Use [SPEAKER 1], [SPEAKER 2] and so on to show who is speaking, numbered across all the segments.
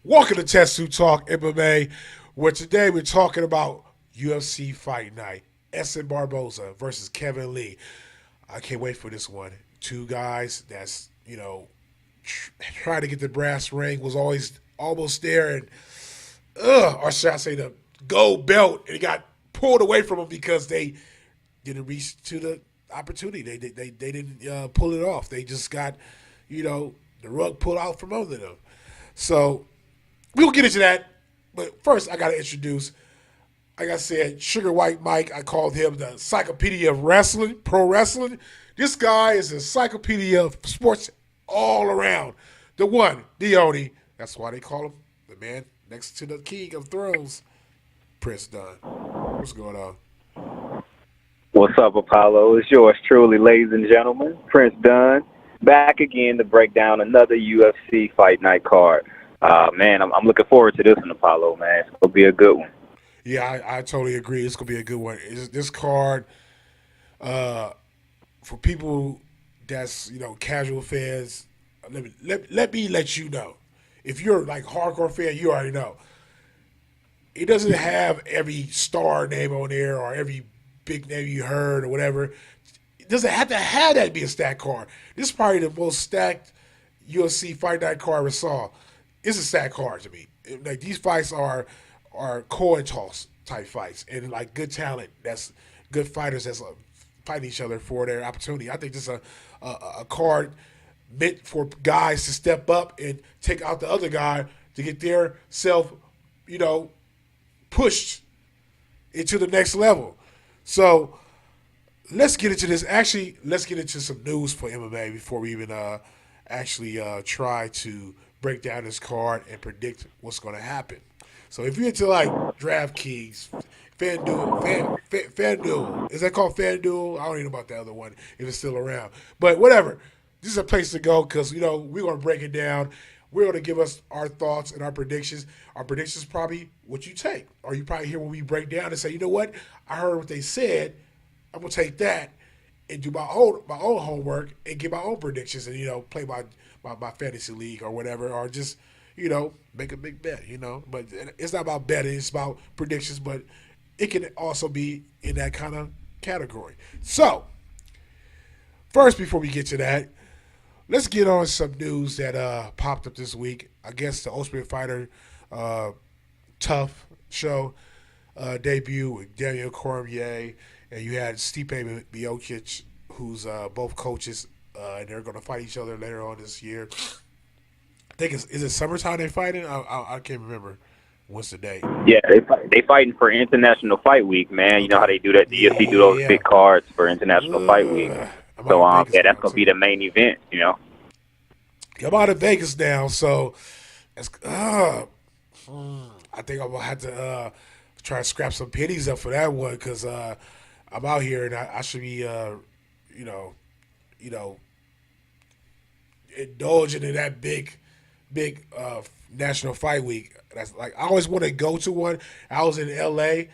[SPEAKER 1] Welcome to Tetsu Talk MMA, where today we're talking about UFC Fight Night. EDSON Barboza versus Kevin Lee. I can't wait for this one. Two guys that's, trying to get the brass ring, was always almost there, and or should I say the gold belt, and it got pulled away from them because they didn't reach to the opportunity. They didn't pull it off. They just got, the rug pulled out from under them. So we'll get into that. But first, I got to introduce, like I said, Sugar White Mike. I called him the encyclopedia of wrestling, pro wrestling. This guy is an encyclopedia of sports all around. The one, the only. That's why they call him the man next to the king of thrones, Prince Dunn. What's going on?
[SPEAKER 2] What's up, Apollo? It's yours truly, ladies and gentlemen, Prince Dunn, back again to break down another UFC Fight Night card. Man, I'm looking forward to this one, Apollo, man. It's going to be a good one.
[SPEAKER 1] Yeah, I totally agree. It's going to be a good one. This card, for people that's, casual fans, let me let you know. If you're like hardcore fan, you already know. It doesn't have every star name on there or every big name you heard or whatever. It doesn't have to have that be a stacked card. This is probably the most stacked UFC Fight Night card we saw. It's a stacked card to me. Like, these fights are coin toss type fights, and like good talent, that's good fighters that's fighting each other for their opportunity. I think this is a card meant for guys to step up and take out the other guy to get their self, pushed into the next level. So let's get into this. Actually, let's get into some news for MMA before we even try to break down this card and predict what's going to happen. So if you're into like DraftKings, FanDuel, is that called FanDuel? I don't even know about the other one if it's still around. But whatever, this is a place to go because, we're going to break it down. We're going to give us our thoughts and our predictions. Our predictions probably what you take. Or you probably hear when we break down and say, you know what? I heard what they said. I'm going to take that and do my own homework and get my own predictions and, play my fantasy league or whatever, or just, make a big bet, But it's not about betting. It's about predictions, but it can also be in that kind of category. So, first, before we get to that, let's get on some news that popped up this week. I guess the Ultimate Fighter Tough show debut with Daniel Cormier, and you had Stipe Miocic, who's both coaches, and they're going to fight each other later on this year. I think is it summertime they're fighting? I can't remember. What's the date?
[SPEAKER 2] Yeah, they fighting for International Fight Week, man. You know how they do that? The UFC do those big cards for International Fight Week. So, that's going to be the main event,
[SPEAKER 1] I'm out of Vegas now, so it's, I think I'm going to have to try to scrap some pennies up for that one because I'm out here and I should be, indulging in that big National Fight Week. That's like, I always want to go to one. I was in LA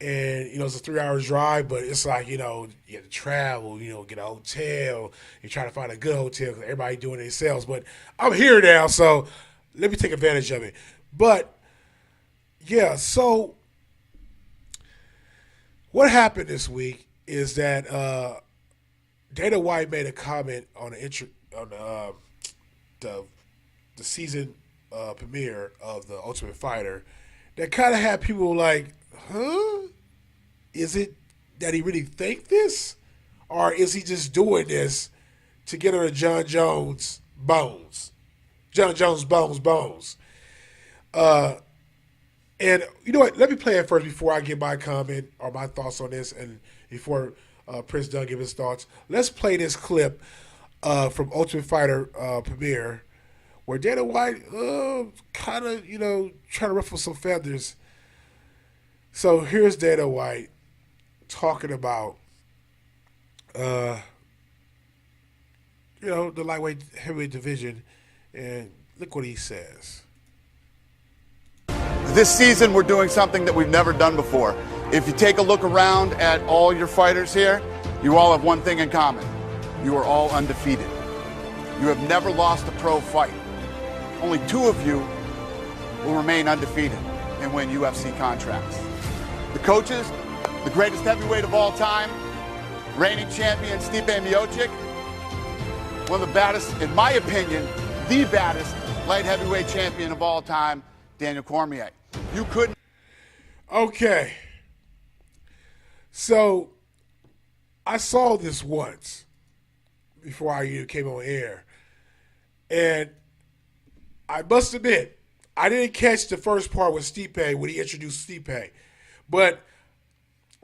[SPEAKER 1] and, it's a 3-hour drive, but it's like, you have to travel, get a hotel. You're trying to find a good hotel because everybody doing it themselves. But I'm here now, so let me take advantage of it. But, yeah, so what happened this week is that Dana White made a comment on the season premiere of The Ultimate Fighter that kind of had people like, huh? Is it that he really think this? Or is he just doing this to get under John Jones' bones? John Jones' bones. And you know what? Let me play it first before I give my comment or my thoughts on this, and before Prince Dunn give his thoughts. Let's play this clip from Ultimate Fighter premiere where Dana White kind of, trying to ruffle some feathers. So here's Dana White talking about, the lightweight heavyweight division, and look what he says.
[SPEAKER 3] This season, we're doing something that we've never done before. If you take a look around at all your fighters here, you all have one thing in common. You are all undefeated. You have never lost a pro fight. Only 2 of you will remain undefeated and win UFC contracts. The coaches, the greatest heavyweight of all time, reigning champion Stipe Miocic, one of the baddest, in my opinion, the baddest light heavyweight champion of all time, Daniel Cormier. You couldn't.
[SPEAKER 1] Okay. So I saw this once before I came on air. And I must admit, I didn't catch the first part with Stipe when he introduced Stipe. But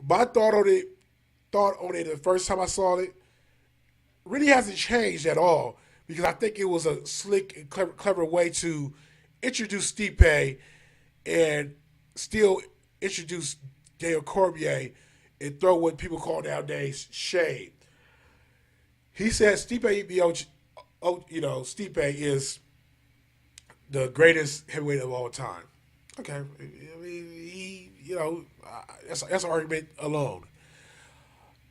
[SPEAKER 1] my thought on it the first time I saw it really hasn't changed at all, because I think it was a slick and clever way to introduce Stipe and still introduce Daniel Cormier and throw what people call nowadays shade. He said Stipe is the greatest heavyweight of all time. Okay, I mean, that's an argument alone.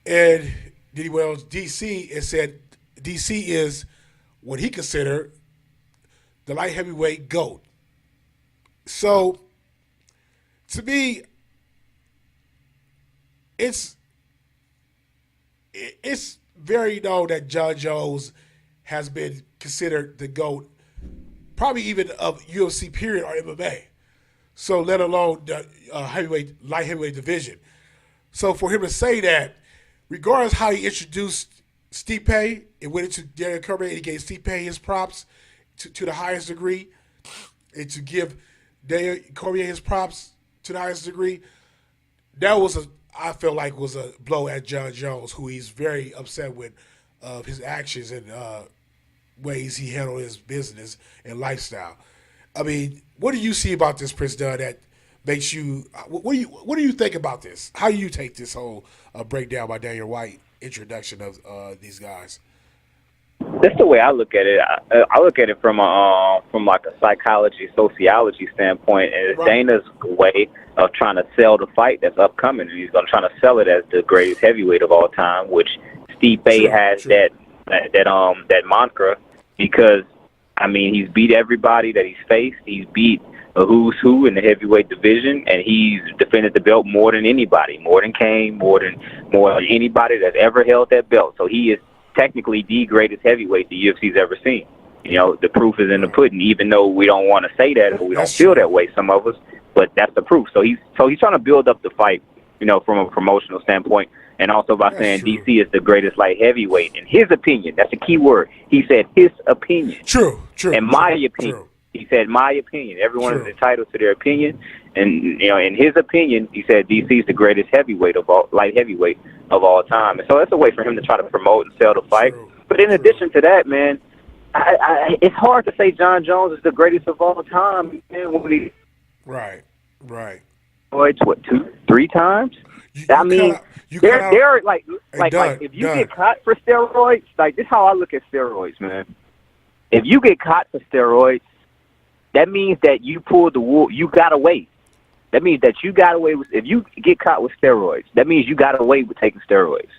[SPEAKER 1] And then he went on DC and said DC is what he considered the light heavyweight GOAT. So, to me, it's very known that John Jones has been considered the GOAT, probably even of UFC period or MMA. So let alone the light heavyweight division. So for him to say that, regardless how he introduced Stipe, it went into Daniel Cormier and he gave Stipe his props to the highest degree, and to give Daniel Cormier his props to the highest degree, that was I feel like was a blow at John Jones, who he's very upset with his actions and ways he handled his business and lifestyle. I mean, what do you see about this, Prince Dunn, that makes you? What do you think about this? How do you take this whole breakdown by Daniel White introduction of these guys?
[SPEAKER 2] That's the way I look at it. I look at it from like a psychology, sociology standpoint, and it's
[SPEAKER 1] Right.
[SPEAKER 2] Dana's way of trying to sell the fight that's upcoming. And he's going to try to sell it as the greatest heavyweight of all time, which Stipe has that mantra, because I mean he's beat everybody that he's faced. He's beat a who's who in the heavyweight division, and he's defended the belt more than anybody, more than Kane, more than anybody that's ever held that belt. So he is technically the greatest heavyweight the UFC's ever seen. You know, the proof is in the pudding, even though we don't want to say that or we don't feel that way, some of us, but that's the proof. So he's trying to build up the fight, you know, from a promotional standpoint, and also by saying DC is the greatest light heavyweight. In his opinion, that's a key word. He said his opinion.
[SPEAKER 1] True.
[SPEAKER 2] In my opinion. True. He said, my opinion. Everyone is entitled to their opinion. And, you know, in his opinion, he said DC is the greatest light heavyweight of all time. And so that's a way for him to try to promote and sell the fight. But in addition to that, man, it's hard to say John Jones is the greatest of all time. Man,
[SPEAKER 1] Right.
[SPEAKER 2] What, 2-3 times? They're like if you get caught for steroids, like this is how I look at steroids, man. If you get caught for steroids, that means that you pulled the wool. You got away. That means that you got away with. If you get caught with steroids, that means you got away with taking steroids.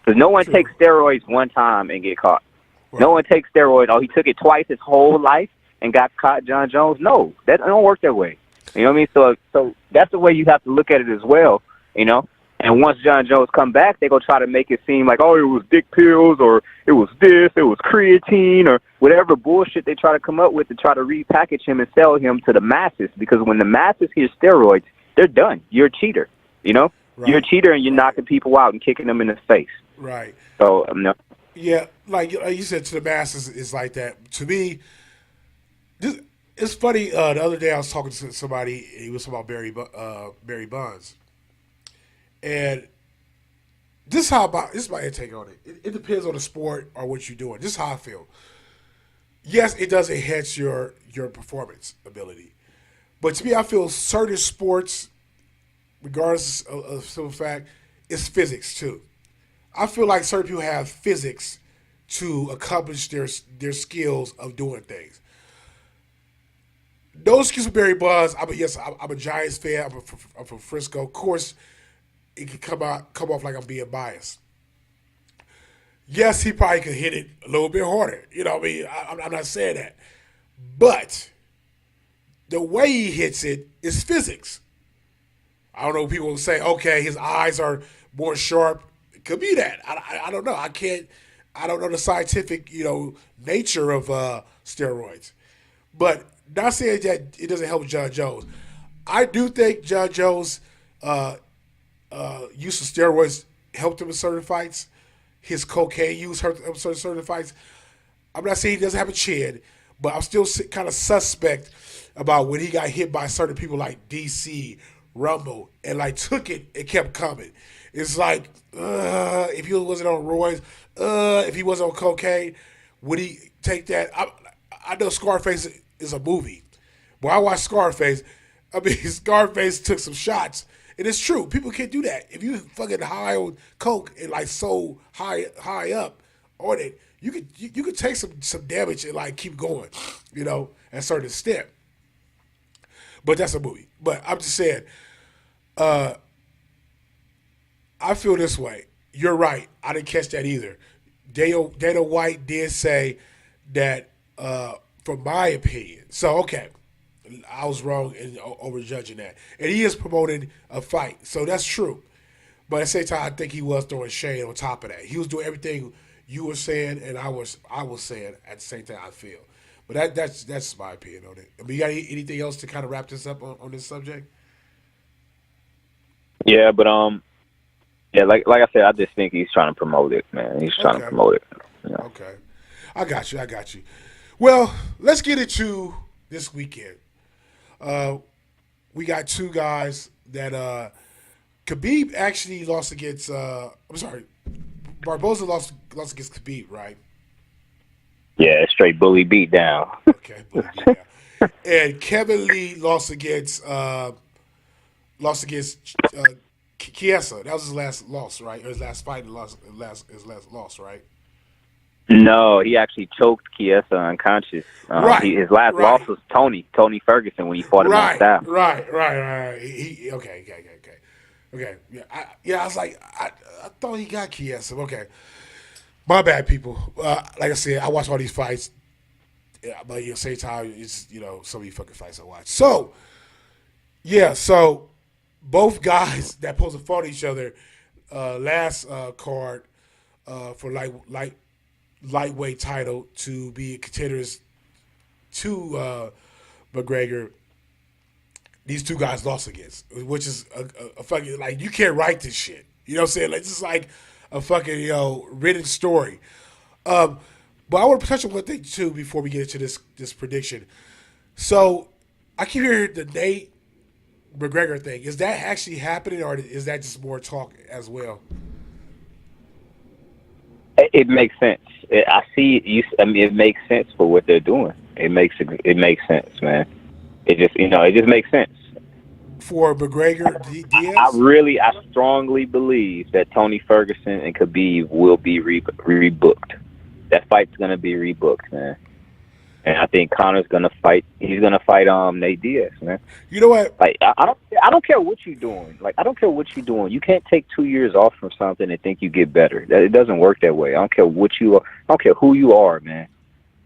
[SPEAKER 2] Because no one takes steroids one time and get caught. Right. No one takes steroids. Oh, he took it twice his whole life and got caught. John Jones. No, that don't work that way. You know what I mean? So that's the way you have to look at it as well. You know. And once John Jones come back, they gonna try to make it seem like, oh, it was dick pills, or it was this, it was creatine, or whatever bullshit they try to come up with to try to repackage him and sell him to the masses. Because when the masses hear steroids, they're done. You're a cheater, you know? Right. You're a cheater, and you're knocking people out and kicking them in the face.
[SPEAKER 1] Right.
[SPEAKER 2] So, no.
[SPEAKER 1] Yeah, like you said, to the masses, it's like that. To me, it's funny. The other day I was talking to somebody, he was talking about Barry Bonds. And this is my intake on it. It depends on the sport or what you're doing. This is how I feel. Yes, it does enhance your performance ability. But to me, I feel certain sports, regardless of simple fact, it's physics too. I feel like certain people have physics to accomplish their skills of doing things. No excuse for Barry Bonds. I'm a Giants fan. I'm from Frisco. Of course, it can come off like I'm being biased. Yes, he probably could hit it a little bit harder. You know what I mean? I'm not saying that. But the way he hits it is physics. I don't know. People will say, okay, his eyes are more sharp. It could be that. I don't know. I don't know the scientific, nature of steroids. But not saying that it doesn't help John Jones. I do think John Jones' use of steroids helped him in certain fights. His cocaine use hurt him in certain fights. I'm not saying he doesn't have a chin, but I'm still kind of suspect about when he got hit by certain people like DC, Rumble, and like took it and kept coming. It's like, if he wasn't on roids, if he wasn't on cocaine, would he take that? I know Scarface is a movie. When I watched Scarface, Scarface took some shots. And it's true. People can't do that. If you fucking high on coke and like so high up on it, you could take some damage and like keep going, at a certain extent. But that's a movie. But I'm just saying, I feel this way. You're right. I didn't catch that either. Dana White did say that, from my opinion. So, okay. I was wrong in overjudging that. And he is promoting a fight. So that's true. But at the same time, I think he was throwing shade on top of that. He was doing everything you were saying and I was saying at the same time, I feel. But that's my opinion on it. You got anything else to kind of wrap this up on this subject?
[SPEAKER 2] Yeah, but like I said, I just think he's trying to promote it, man. He's trying to promote it.
[SPEAKER 1] Okay. I got you. Well, let's get into this weekend. We got two guys that Khabib actually lost against. Barboza lost against Khabib, right?
[SPEAKER 2] Yeah, straight bully beat down.
[SPEAKER 1] Okay, bully beat down. And Kevin Lee lost against Chiesa. That was his last loss, right? Or his last fight, his last loss, right?
[SPEAKER 2] No, he actually choked Chiesa unconscious.
[SPEAKER 1] Right.
[SPEAKER 2] His last loss was Tony Ferguson when he fought him on style.
[SPEAKER 1] Right. Okay. Yeah, I was like, I thought he got Chiesa. Okay. My bad, people. Like I said, I watch all these fights. Yeah, but at the same time, it's, so many fucking fights I watch. So, yeah, both guys that supposed to fought each other last card for lightweight title to be contenders to McGregor, these two guys lost against, which is a fucking, like, you can't write this shit. You know what I'm saying? Like, this is like a fucking, written story. But I want to touch on one thing, too, before we get into this prediction. So, I keep hearing the Nate McGregor thing. Is that actually happening, or is that just more talk as well?
[SPEAKER 2] It makes sense. I see. It makes sense for what they're doing. It makes sense, man. It just makes sense.
[SPEAKER 1] For McGregor, Diaz?
[SPEAKER 2] I strongly believe that Tony Ferguson and Khabib will be rebooked. That fight's gonna be rebooked, man. And I think Conor's gonna fight. He's gonna fight Nate Diaz, man.
[SPEAKER 1] You know what?
[SPEAKER 2] Like I don't care what you're doing. Like I don't care what you're doing. You can't take 2 years off from something and think you get better. It doesn't work that way. I don't care what you are. I don't care who you are, man.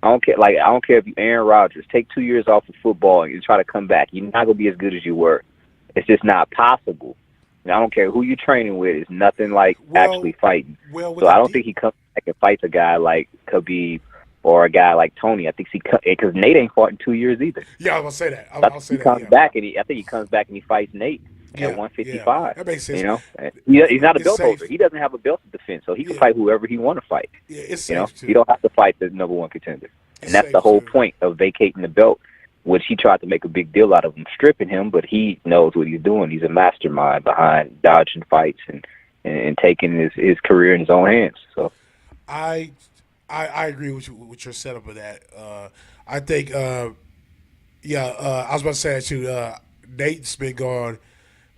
[SPEAKER 2] I don't care if you Aaron Rodgers. Take 2 years off of football and you try to come back. You're not gonna be as good as you were. It's just not possible. And I don't care who you're training with. It's nothing like actually fighting. So I don't think he comes back and fights a guy like Khabib or a guy like Tony. I think because Nate ain't fought in 2 years either.
[SPEAKER 1] Yeah, I was gonna say that.
[SPEAKER 2] I think he comes back and he fights Nate at 155.
[SPEAKER 1] Yeah. That makes sense.
[SPEAKER 2] He's not a belt holder. He doesn't have a belt to defend, so he can fight whoever he want to fight.
[SPEAKER 1] Yeah, it's safe too.
[SPEAKER 2] You don't have to fight the number one contender, and that's the whole point of vacating the belt. Which he tried to make a big deal out of him stripping him, but he knows what he's doing. He's a mastermind behind dodging fights and taking his career in his own hands. So,
[SPEAKER 1] I agree with your setup of that. I think, I was about to say that too. Nate's been gone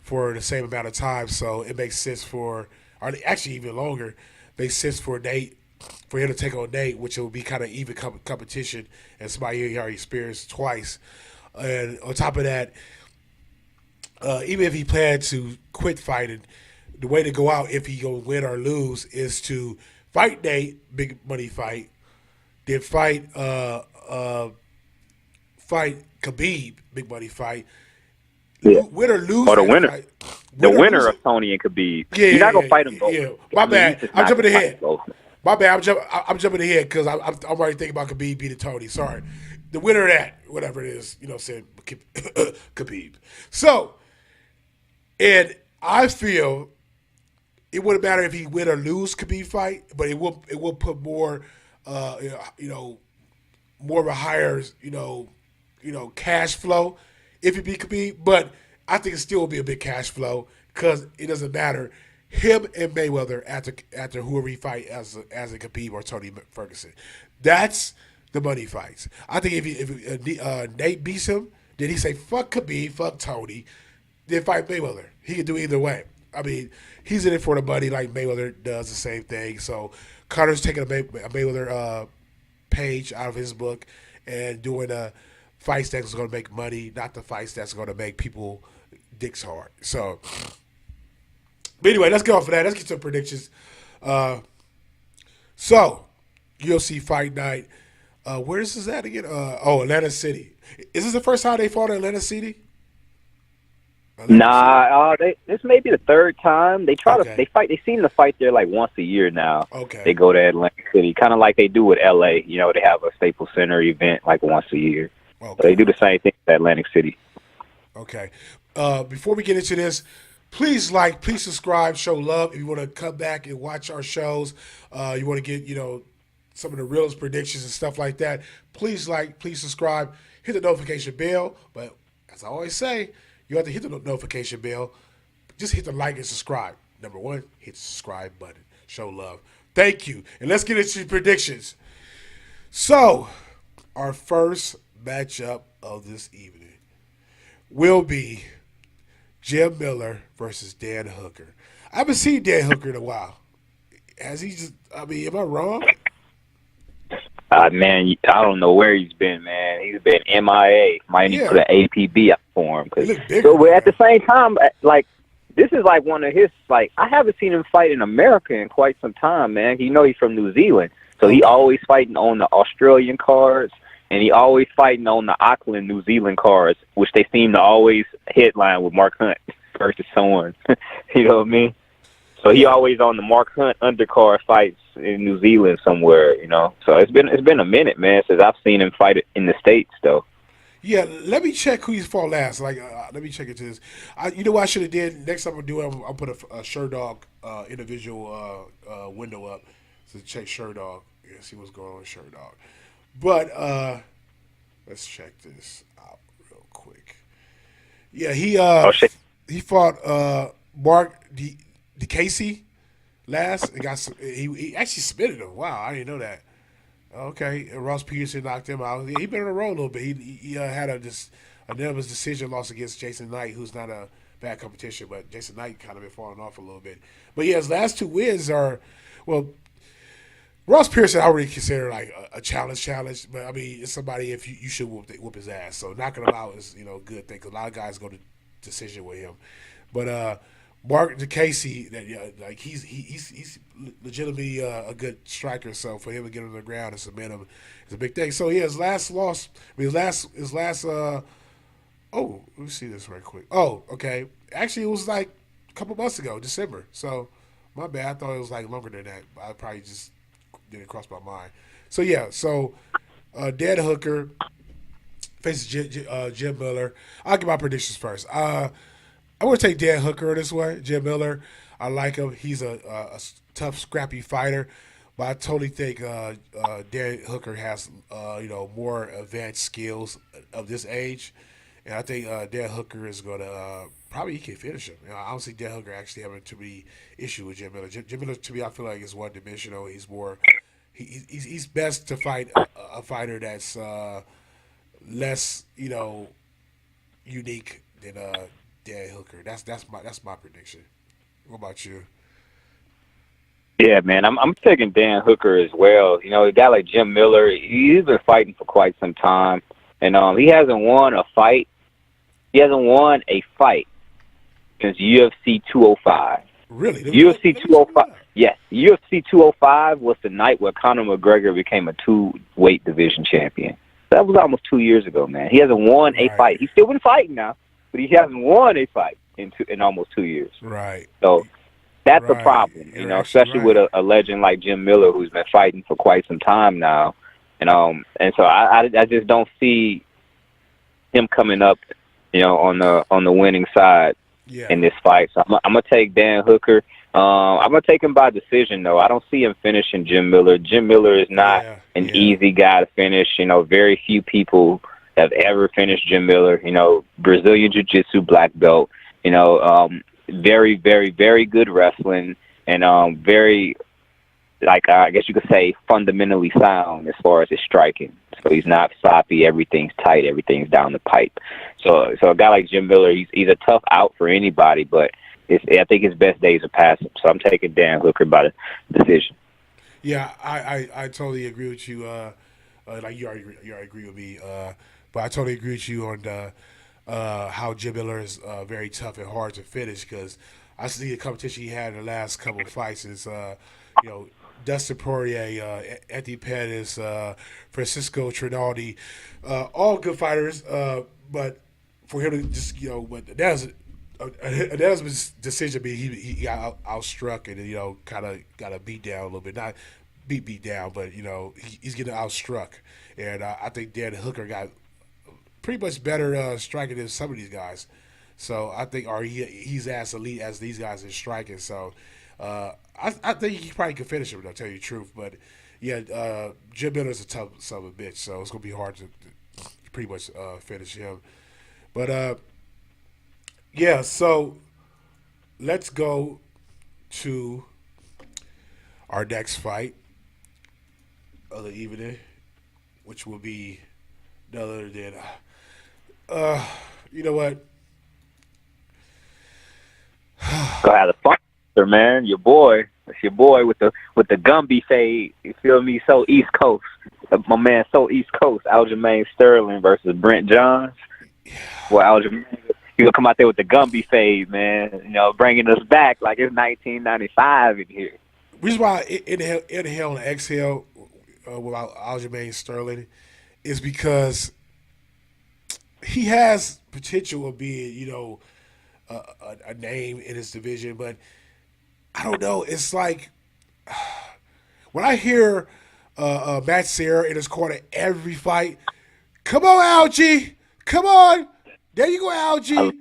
[SPEAKER 1] for the same amount of time, so it makes sense or actually even longer, makes sense for Nate. For him to take on Nate, which will be kind of even competition, and somebody he already experienced twice. And on top of that, even if he planned to quit fighting, the way to go out if he gonna win or lose is to fight Nate, big money fight, then fight Khabib big money fight.
[SPEAKER 2] Yeah.
[SPEAKER 1] Win or lose
[SPEAKER 2] Or the
[SPEAKER 1] that
[SPEAKER 2] winner.
[SPEAKER 1] fight.
[SPEAKER 2] The
[SPEAKER 1] Win or
[SPEAKER 2] winner
[SPEAKER 1] lose
[SPEAKER 2] of
[SPEAKER 1] it.
[SPEAKER 2] Tony and Khabib.
[SPEAKER 1] Yeah,
[SPEAKER 2] You're not
[SPEAKER 1] yeah,
[SPEAKER 2] gonna fight them both.
[SPEAKER 1] yeah. My
[SPEAKER 2] I mean,
[SPEAKER 1] bad.
[SPEAKER 2] he's just
[SPEAKER 1] I'm
[SPEAKER 2] not
[SPEAKER 1] jumping
[SPEAKER 2] gonna fight
[SPEAKER 1] ahead.
[SPEAKER 2] both.
[SPEAKER 1] My bad. I'm jumping ahead because I'm already thinking about Khabib beating Tony. Sorry. The winner of that, whatever it is, saying Khabib. So, and I feel it wouldn't matter if he win or lose Khabib fight, but it will put more, more of a higher, cash flow if he beat Khabib. But I think it still will be a big cash flow because it doesn't matter. Him and Mayweather after whoever he fight as a Khabib or Tony Ferguson, that's the money fights. I think if Nate beats him, then he say fuck Khabib, fuck Tony, then fight Mayweather. He can do either way. I mean, he's in it for the money like Mayweather does the same thing. So Connor's taking a Mayweather page out of his book and doing fights that's going to make money, not the fights that's going to make people dicks hard. So, but anyway, let's get off of that. Let's get to predictions. So, UFC Fight Night. Where is this at again? Atlanta City. Is this the first time they fought in Atlanta City?
[SPEAKER 2] This may be the third time they they fight. They seem to fight there like once a year now.
[SPEAKER 1] Okay,
[SPEAKER 2] they go to Atlantic City, kind of like they do with LA. They have a Staples Center event like once a year. Okay. So they do the same thing at Atlantic City.
[SPEAKER 1] Okay. Before we get into this, please subscribe, show love. If you want to come back and watch our shows, you want to get some of the realest predictions and stuff like that. Please subscribe, hit the notification bell. But as I always say, you have to hit the notification bell. Just hit the like and subscribe. Number one, hit the subscribe button. Show love. Thank you. And let's get into predictions. So, our first matchup of this evening will be Jim Miller versus Dan Hooker. I haven't seen Dan Hooker in a while. Has he am I wrong?
[SPEAKER 2] Man, I don't know where he's been, man. He's been MIA. Might need to put an APB out for him. But at the same time, this is like one of his, I haven't seen him fight in America in quite some time, man. He's from New Zealand. So he always fighting on the Australian cards, and he always fighting on the Auckland, New Zealand cards, which they seem to always headline with Mark Hunt versus someone. You know what I mean? So he always on the Mark Hunt undercard fights in New Zealand somewhere, So it's been a minute, man, since I've seen him fight in the States, though.
[SPEAKER 1] Yeah, let me check who he's fought last. Let me check into this. You know what I should have did? Next time I'll put a Sherdog individual window up to check Sherdog and see what's going on with Sherdog. But let's check this out real quick. Yeah, he fought Mark DeCasey last. He actually submitted him. Wow, I didn't know that. Okay, Ross Peterson knocked him out. He been on the road a little bit. He had a nervous decision loss against Jason Knight, who's not a bad competition, but Jason Knight kind of been falling off a little bit. But yeah, his last two wins are, Ross Pearson I already consider like a challenge, but I mean it's somebody if you should whoop his ass. So knocking him out is a good thing because a lot of guys go to decision with him. But Mark DeCasey, he's legitimately a good striker. So for him to get on the ground and submit him is a big thing. So yeah, his last loss. His last. Let me see this right quick. Oh, okay. Actually, it was like a couple months ago, December. So my bad. I thought it was like longer than that. I probably just didn't cross my mind. So yeah. So Dan Hooker faces Jim Miller. I'll give my predictions first. I'm going to take Dan Hooker this way. Jim Miller, I like him. He's a tough, scrappy fighter. But I totally think Dan Hooker has, more advanced skills of this age. And I think Dan Hooker is going to probably he can finish him. I don't see Dan Hooker actually having too many issues with Jim Miller. Jim Miller, to me, I feel like is one-dimensional. He's more he's best to fight a fighter that's less, unique than Dan Hooker. That's my prediction. What about you?
[SPEAKER 2] Yeah, man, I'm taking Dan Hooker as well. A guy like Jim Miller, he's been fighting for quite some time, and he hasn't won a fight. He hasn't won a fight since UFC 205.
[SPEAKER 1] Really?
[SPEAKER 2] UFC 205. Yes, UFC 205 was the night where Conor McGregor became a two-weight division champion. That was almost 2 years ago, man. He hasn't won a fight. He's still been fighting now, but he hasn't won a fight in almost 2 years.
[SPEAKER 1] Right.
[SPEAKER 2] So that's a problem, you know, especially with a legend like Jim Miller, who's been fighting for quite some time now. And so I just don't see him coming up, you know, on the winning side in this fight. So I'm gonna take Dan Hooker. I'm gonna take him by decision, though. I don't see him finishing Jim Miller. Jim Miller is not an easy guy to finish. You know, very few people have ever finished Jim Miller. You know, Brazilian Jiu-Jitsu black belt. You know, very, very, very good wrestling, and very, like, I guess you could say, fundamentally sound as far as his striking. So he's not sloppy. Everything's tight. Everything's down the pipe. So a guy like Jim Miller, he's a tough out for anybody, but I think his best days are past him. So I'm taking Dan Hooker by the decision.
[SPEAKER 1] Yeah, I totally agree with you. Like you already agree with me. But I totally agree with you on how Jim Miller is very tough and hard to finish, because I see the competition he had in the last couple of fights is, you know, Dustin Poirier, Anthony Pettis, Francisco Trinaldi, all good fighters. But for him to just, you know, but that was his decision. He got outstruck and, you know, kind of got a beat down a little bit. Not beat down, but, you know, he's getting outstruck. And I think Dan Hooker got pretty much better striking than some of these guys. So I think he's as elite as these guys in striking. So I think he probably could finish him, to tell you the truth. But, yeah, Jim Miller's a tough son of a bitch, so it's going to be hard to pretty much finish him. But, yeah, so let's go to our next fight of the evening, which will be none other than, you know what?
[SPEAKER 2] Go have the fun, man. Your boy. It's your boy with the Gumby fade. You feel me? So East Coast. My man, so East Coast. Aljamain Sterling versus Brent Johns. Well, Aljamain, he gonna come out there with the Gumby fade, man. You know, bringing us back like it's 1995 in here.
[SPEAKER 1] The reason why I inhale and exhale without Aljamain Sterling is because he has potential of being, you know, a name in his division, but I don't know. It's like when I hear Matt Serra in his corner every fight, come on, Algie, come on, there you go, Algie,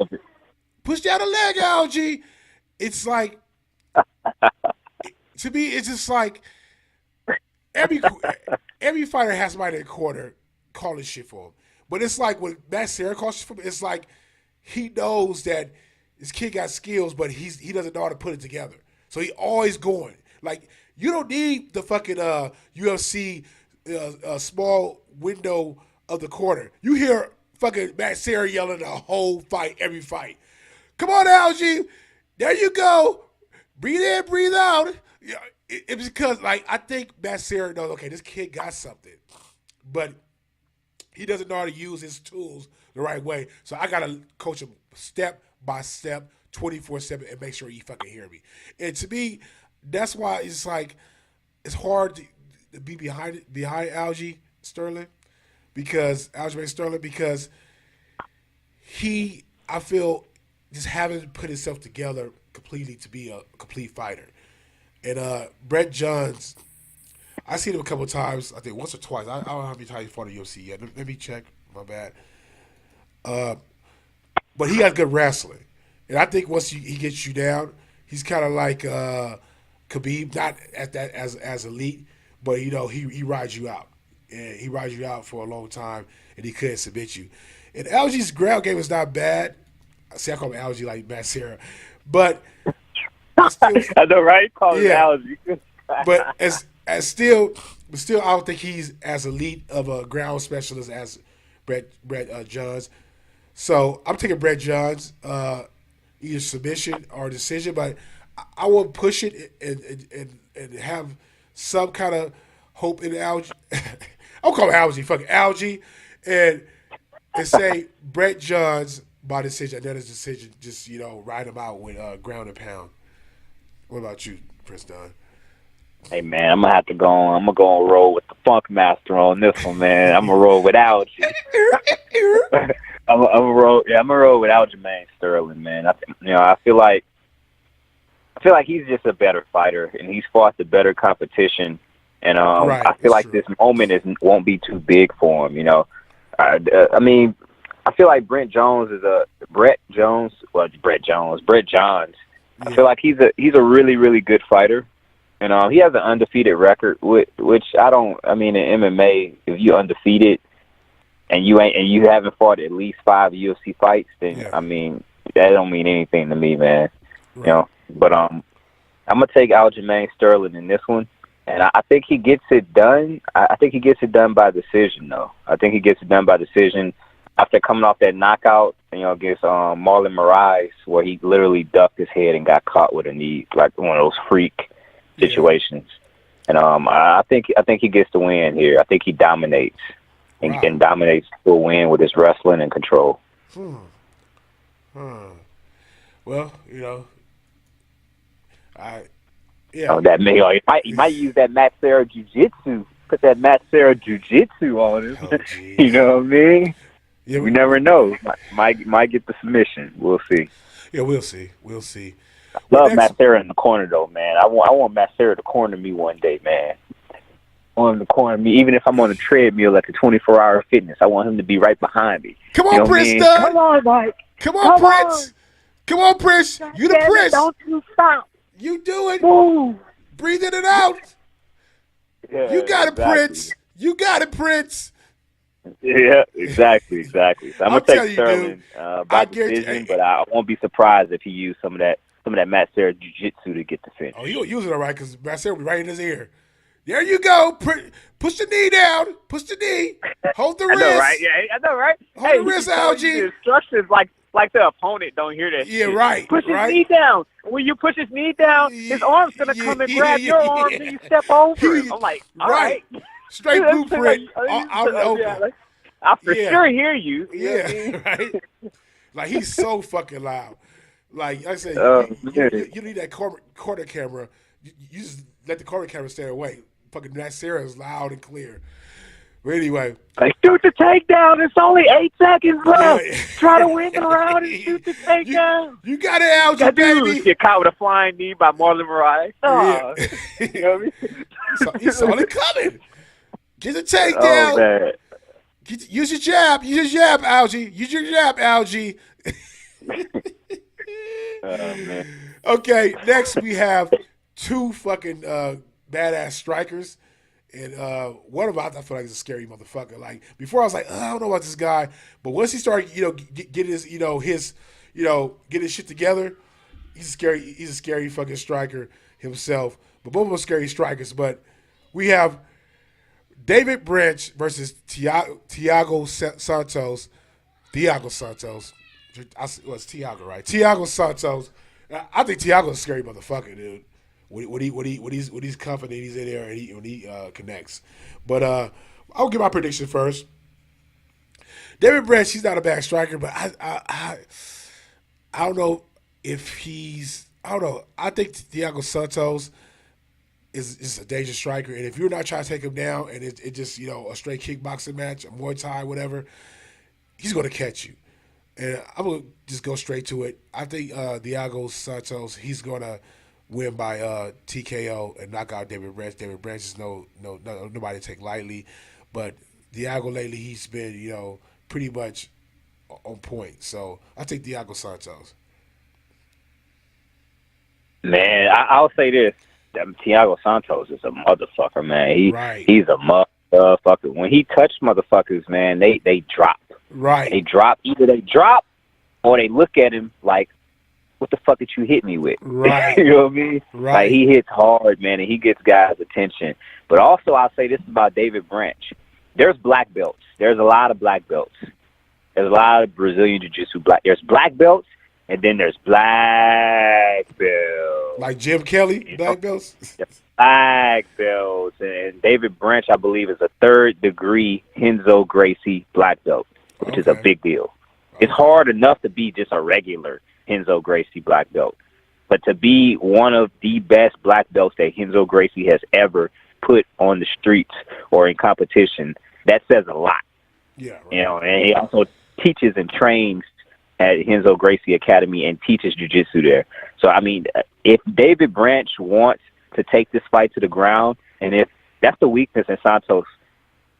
[SPEAKER 1] push down the leg, Algie. It's like, to me, it's just like every fighter has somebody in the corner calling shit for him, but it's like when Matt Serra calls shit for him, it's like he knows that this kid got skills, but he doesn't know how to put it together. So he always going. Like, you don't need the fucking UFC small window of the corner. You hear fucking Matt Serra yelling the whole fight, every fight. Come on, Algie. There you go. Breathe in, breathe out. Yeah, it's because, like, I think Matt Serra knows, okay, this kid got something. But he doesn't know how to use his tools the right way. So I got to coach him step by step, 24/7, and make sure he fucking hear me. And to me, that's why it's like it's hard to be behind Aljamain Sterling because I feel just haven't put himself together completely to be a complete fighter. And Brent Johns, I've seen him a couple of times. I think once or twice. I don't know how many times he fought in the UFC yet. Let me check. My bad. But he got good wrestling. And I think once he gets you down, he's kind of like Khabib, not at that as elite, but, you know, he rides you out. And he rides you out for a long time, and he couldn't submit you. And Algie's ground game is not bad. See, I call him Algie like Matt Serra. But
[SPEAKER 2] I know, right? Call him Algie.
[SPEAKER 1] But still, I don't think he's as elite of a ground specialist as Brett Johns. So I'm taking Brett Johns, either submission or decision, but I will push it and have some kind of hope in Algie. I'll call him Algie, fucking Algie, and say Brett Johns by decision. And then his decision, just, you know, ride him out with ground and pound. What about you, Prince Dunn?
[SPEAKER 2] Hey man, I'm gonna have to go on. I'm gonna go on roll with the Funk Master on this one, man. I'm gonna roll without you. I'm gonna roll. Yeah, I'm gonna roll without Jermaine Sterling, man. I feel like he's just a better fighter, and he's fought the better competition. And
[SPEAKER 1] Right,
[SPEAKER 2] I feel
[SPEAKER 1] it's
[SPEAKER 2] like
[SPEAKER 1] true.
[SPEAKER 2] this moment won't be too big for him. I mean, I feel like Brett Johns. I feel like he's a really, really good fighter. And he has an undefeated record, which I don't. I mean, in MMA, if you undefeated and you haven't fought at least 5 UFC fights, then
[SPEAKER 1] Yeah.
[SPEAKER 2] I mean that don't mean anything to me, man.
[SPEAKER 1] Right.
[SPEAKER 2] But I'm gonna take Aljamain Sterling in this one, and I think he gets it done. I think he gets it done by decision, though. I think he gets it done by decision after coming off that knockout, against Marlon Moraes, where he literally ducked his head and got caught with a knee, like one of those freak situations. And I think he gets the win here. I think he dominates and dominates to a win with his wrestling and control.
[SPEAKER 1] Well,
[SPEAKER 2] He might use that Matt Serra Jiu-Jitsu. Put that Matt Serra Jiu-Jitsu on him.
[SPEAKER 1] Oh, geez.
[SPEAKER 2] You know what I mean?
[SPEAKER 1] Yeah,
[SPEAKER 2] we never know. Might get the submission. We'll see.
[SPEAKER 1] Yeah, we'll see. We'll see.
[SPEAKER 2] Love Matt Serra in the corner, though, man. I want Matt Serra to corner me one day, man. I want him to corner me, even if I'm on a treadmill at the 24-hour fitness. I want him to be right behind me.
[SPEAKER 1] Come on, Prince Dunn.
[SPEAKER 2] Come on, Mike.
[SPEAKER 1] Come on, Prince. Come on, Prince. You the Prince.
[SPEAKER 2] Don't you stop.
[SPEAKER 1] You do it.
[SPEAKER 2] Move.
[SPEAKER 1] Breathing it out.
[SPEAKER 2] Yeah,
[SPEAKER 1] You got it,
[SPEAKER 2] exactly.
[SPEAKER 1] Prince. You got it, Prince.
[SPEAKER 2] Yeah, exactly. So I'm
[SPEAKER 1] I'll
[SPEAKER 2] gonna
[SPEAKER 1] tell
[SPEAKER 2] take
[SPEAKER 1] you,
[SPEAKER 2] Sterling by decision, but I won't be surprised if he used some of that Matt Serra Jiu-Jitsu to get the finish.
[SPEAKER 1] Oh, he'll use it all right because Marcel will be right in his ear. There you go. Push the knee down. Push the knee. Hold the wrist.
[SPEAKER 2] I know, right? Yeah, I know, right?
[SPEAKER 1] Hold the wrist, Algie.
[SPEAKER 2] The instructions like the opponent don't hear that.
[SPEAKER 1] Yeah,
[SPEAKER 2] shit.
[SPEAKER 1] right.
[SPEAKER 2] Push his
[SPEAKER 1] right.
[SPEAKER 2] knee down. When you push his knee down, his arm's gonna come and grab your arms, and you step over him. I'm like, all right.
[SPEAKER 1] Straight blueprint. Out and open.
[SPEAKER 2] I for sure hear you.
[SPEAKER 1] Yeah, right. Like he's so fucking loud. Like I said, you need that corner camera. You just let the corner camera stay away. Fucking Matt Serra is loud and clear. But anyway,
[SPEAKER 2] like shoot the takedown. It's only 8 seconds left. Try to win the round and shoot the takedown.
[SPEAKER 1] You got it, Algie, baby.
[SPEAKER 2] Get caught with a flying knee by Marlon Moraes. Oh,
[SPEAKER 1] Yeah.
[SPEAKER 2] you know what I mean?
[SPEAKER 1] He saw it coming. Get the takedown.
[SPEAKER 2] Oh, man.
[SPEAKER 1] Use your jab. Use your jab, Algie. Use your jab, Algie.
[SPEAKER 2] Man.
[SPEAKER 1] Okay, next we have 2 fucking badass strikers. And one of them, I feel like is a scary motherfucker. Like before, I was like, I don't know about this guy, but once he started, get his, get his shit together, he's a scary fucking striker himself. But both of them are scary strikers. But we have David Branch versus Thiago Santos. Thiago Santos. It's Thiago, right? Thiago Santos. I think Thiago's a scary motherfucker, dude. When he's confident, he's in there and when he connects. But I'll give my prediction first. David Branch, he's not a bad striker, but I don't know if he's. I don't know. I think Thiago Santos is a dangerous striker, and if you're not trying to take him down, and it just a straight kickboxing match, a Muay Thai, whatever, he's going to catch you. And I'm going to just go straight to it. I think Thiago Santos, he's going to win by TKO and knock out David Branch. David Branch is nobody to take lightly, but Thiago lately he's been pretty much on point. So I take Thiago Santos.
[SPEAKER 2] Man, I'll say this: Thiago Santos is a motherfucker, man. He's a motherfucker. When he touched motherfuckers, man, they drop.
[SPEAKER 1] Right.
[SPEAKER 2] They drop. Either they drop or they look at him like, what the fuck did you hit me with?
[SPEAKER 1] Right.
[SPEAKER 2] You know what I mean?
[SPEAKER 1] Right.
[SPEAKER 2] Like, he hits hard, man, and he gets guys' attention. But also, I'll say this about David Branch. There's black belts. There's a lot of black belts. There's a lot of Brazilian Jiu-Jitsu black. There's black belts, and then there's black belts.
[SPEAKER 1] Like Jim Kelly, black belts?
[SPEAKER 2] Black belts. And David Branch, I believe, is a 3rd degree Renzo Gracie black belt, which is a big deal. It's hard enough to be just a regular Renzo Gracie black belt. But to be one of the best black belts that Renzo Gracie has ever put on the streets or in competition, that says a lot.
[SPEAKER 1] Yeah, right.
[SPEAKER 2] You know, and he also teaches and trains at Renzo Gracie Academy and teaches jiu-jitsu there. So, I mean, if David Branch wants to take this fight to the ground, and if that's the weakness in Santos,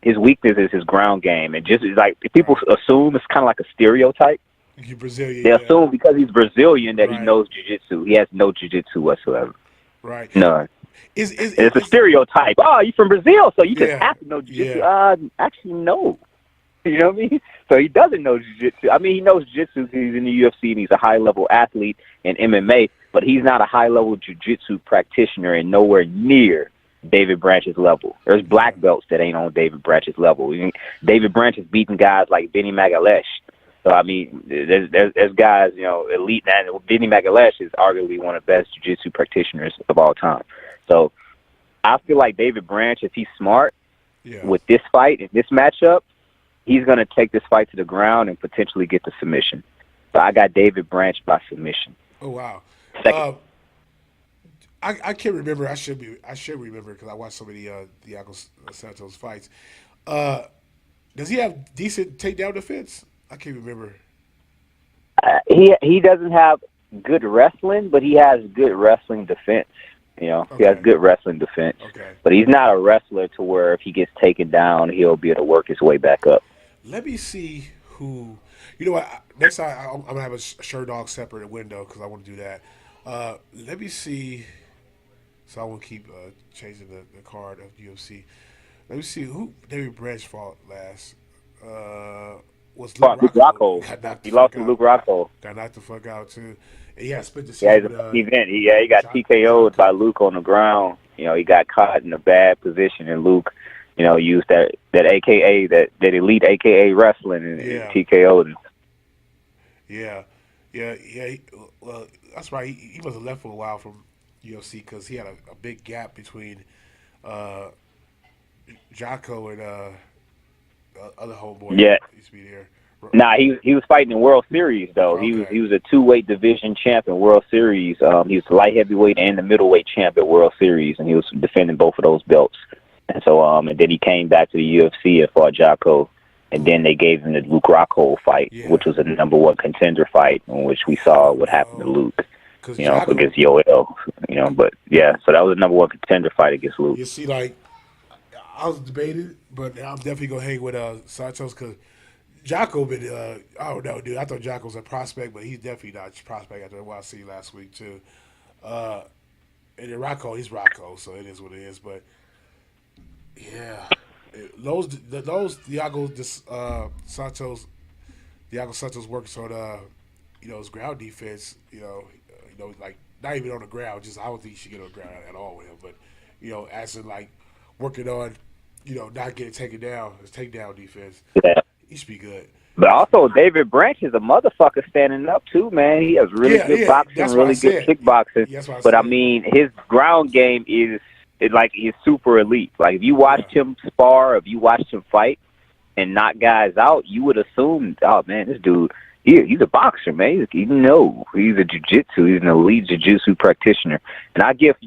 [SPEAKER 2] his weakness is his ground game. And just like people assume it's kind of like a stereotype.
[SPEAKER 1] He's Brazilian.
[SPEAKER 2] They assume because he's Brazilian that he
[SPEAKER 1] Right.
[SPEAKER 2] knows jiu-jitsu. He has no jiu-jitsu whatsoever.
[SPEAKER 1] Right.
[SPEAKER 2] None.
[SPEAKER 1] It's
[SPEAKER 2] a stereotype. Oh, you're from Brazil, so you just
[SPEAKER 1] Yeah.
[SPEAKER 2] have to know jiu-jitsu.
[SPEAKER 1] Yeah.
[SPEAKER 2] Actually, no. You know what I mean? So he doesn't know jiu-jitsu. I mean, he knows jiu-jitsu because he's in the UFC and he's a high-level athlete in MMA, but he's not a high-level jiu-jitsu practitioner and nowhere near David Branch's level. There's black belts that ain't on David Branch's level. David Branch is beating guys like Benny Magalesh. So, I mean, there's guys, you know, elite. And Benny Magalesh is arguably one of the best jiu-jitsu practitioners of all time. So I feel like David Branch, if he's smart with this fight and this matchup, he's going to take this fight to the ground and potentially get the submission. So I got David Branch by submission.
[SPEAKER 1] Oh, wow.
[SPEAKER 2] Second.
[SPEAKER 1] I can't remember. I should remember because I watched so many Thiago Santos fights. Does he have decent takedown defense? I can't remember.
[SPEAKER 2] He doesn't have good wrestling, but he has good wrestling defense. You know, he has good wrestling defense.
[SPEAKER 1] Okay.
[SPEAKER 2] But he's not a wrestler to where if he gets taken down, he'll be able to work his way back up.
[SPEAKER 1] Let me see who. You know what? Next time I'm gonna have a Sure Dog separate window because I want to do that. Let me see. So I will keep changing the card of UFC. Let me see who David Branch fought last. Was Luke
[SPEAKER 2] Rocco. He lost to Luke Rocco.
[SPEAKER 1] Got knocked the fuck out too. And he had split the
[SPEAKER 2] Yeah,
[SPEAKER 1] season.
[SPEAKER 2] he got TKO'd by Luke on the ground. You know, he got caught in a bad position, and Luke, you know, used that AKA, that elite AKA wrestling and TKO'd him.
[SPEAKER 1] Yeah. Well, that's right. He must have left for a while from UFC because he had a big gap between Jocko and other homeboy.
[SPEAKER 2] Yeah.
[SPEAKER 1] Used to be there.
[SPEAKER 2] Nah, he was fighting in World Series though.
[SPEAKER 1] Okay.
[SPEAKER 2] He was a 2-weight division champ in World Series. He was the light heavyweight and the middleweight champ at World Series, and he was defending both of those belts. And so and then he came back to the UFC and fought Jocko, and then they gave him the Luke Rockhold fight, which was a #1 contender fight, in which we saw what happened to Luke. You know,
[SPEAKER 1] Jocko,
[SPEAKER 2] against Yoel. You know, but yeah, so that was a #1 contender fight against Luke.
[SPEAKER 1] You see, like I was debating, but I'm definitely gonna hang with Santos because Jocko been I don't know, dude. I thought Jocko was a prospect, but he's definitely not a prospect after what I see last week too. And then Rocco, he's Rocco, so it is what it is. But yeah, those Thiago Santos works on his ground defense. Like not even on the ground. Just I don't think he should get on the ground at all with him. But as in like working on not getting taken down, his takedown defense.
[SPEAKER 2] Yeah.
[SPEAKER 1] He should be good.
[SPEAKER 2] But also, David Branch is a motherfucker standing up, too, man. He has really good boxing, really good kickboxing. But, I mean, his ground game is super elite. Like, if you watched him spar, if you watched him fight and knock guys out, you would assume, oh, man, this dude, he's a boxer, man. He's a jiu-jitsu. He's an elite jiu-jitsu practitioner. And I give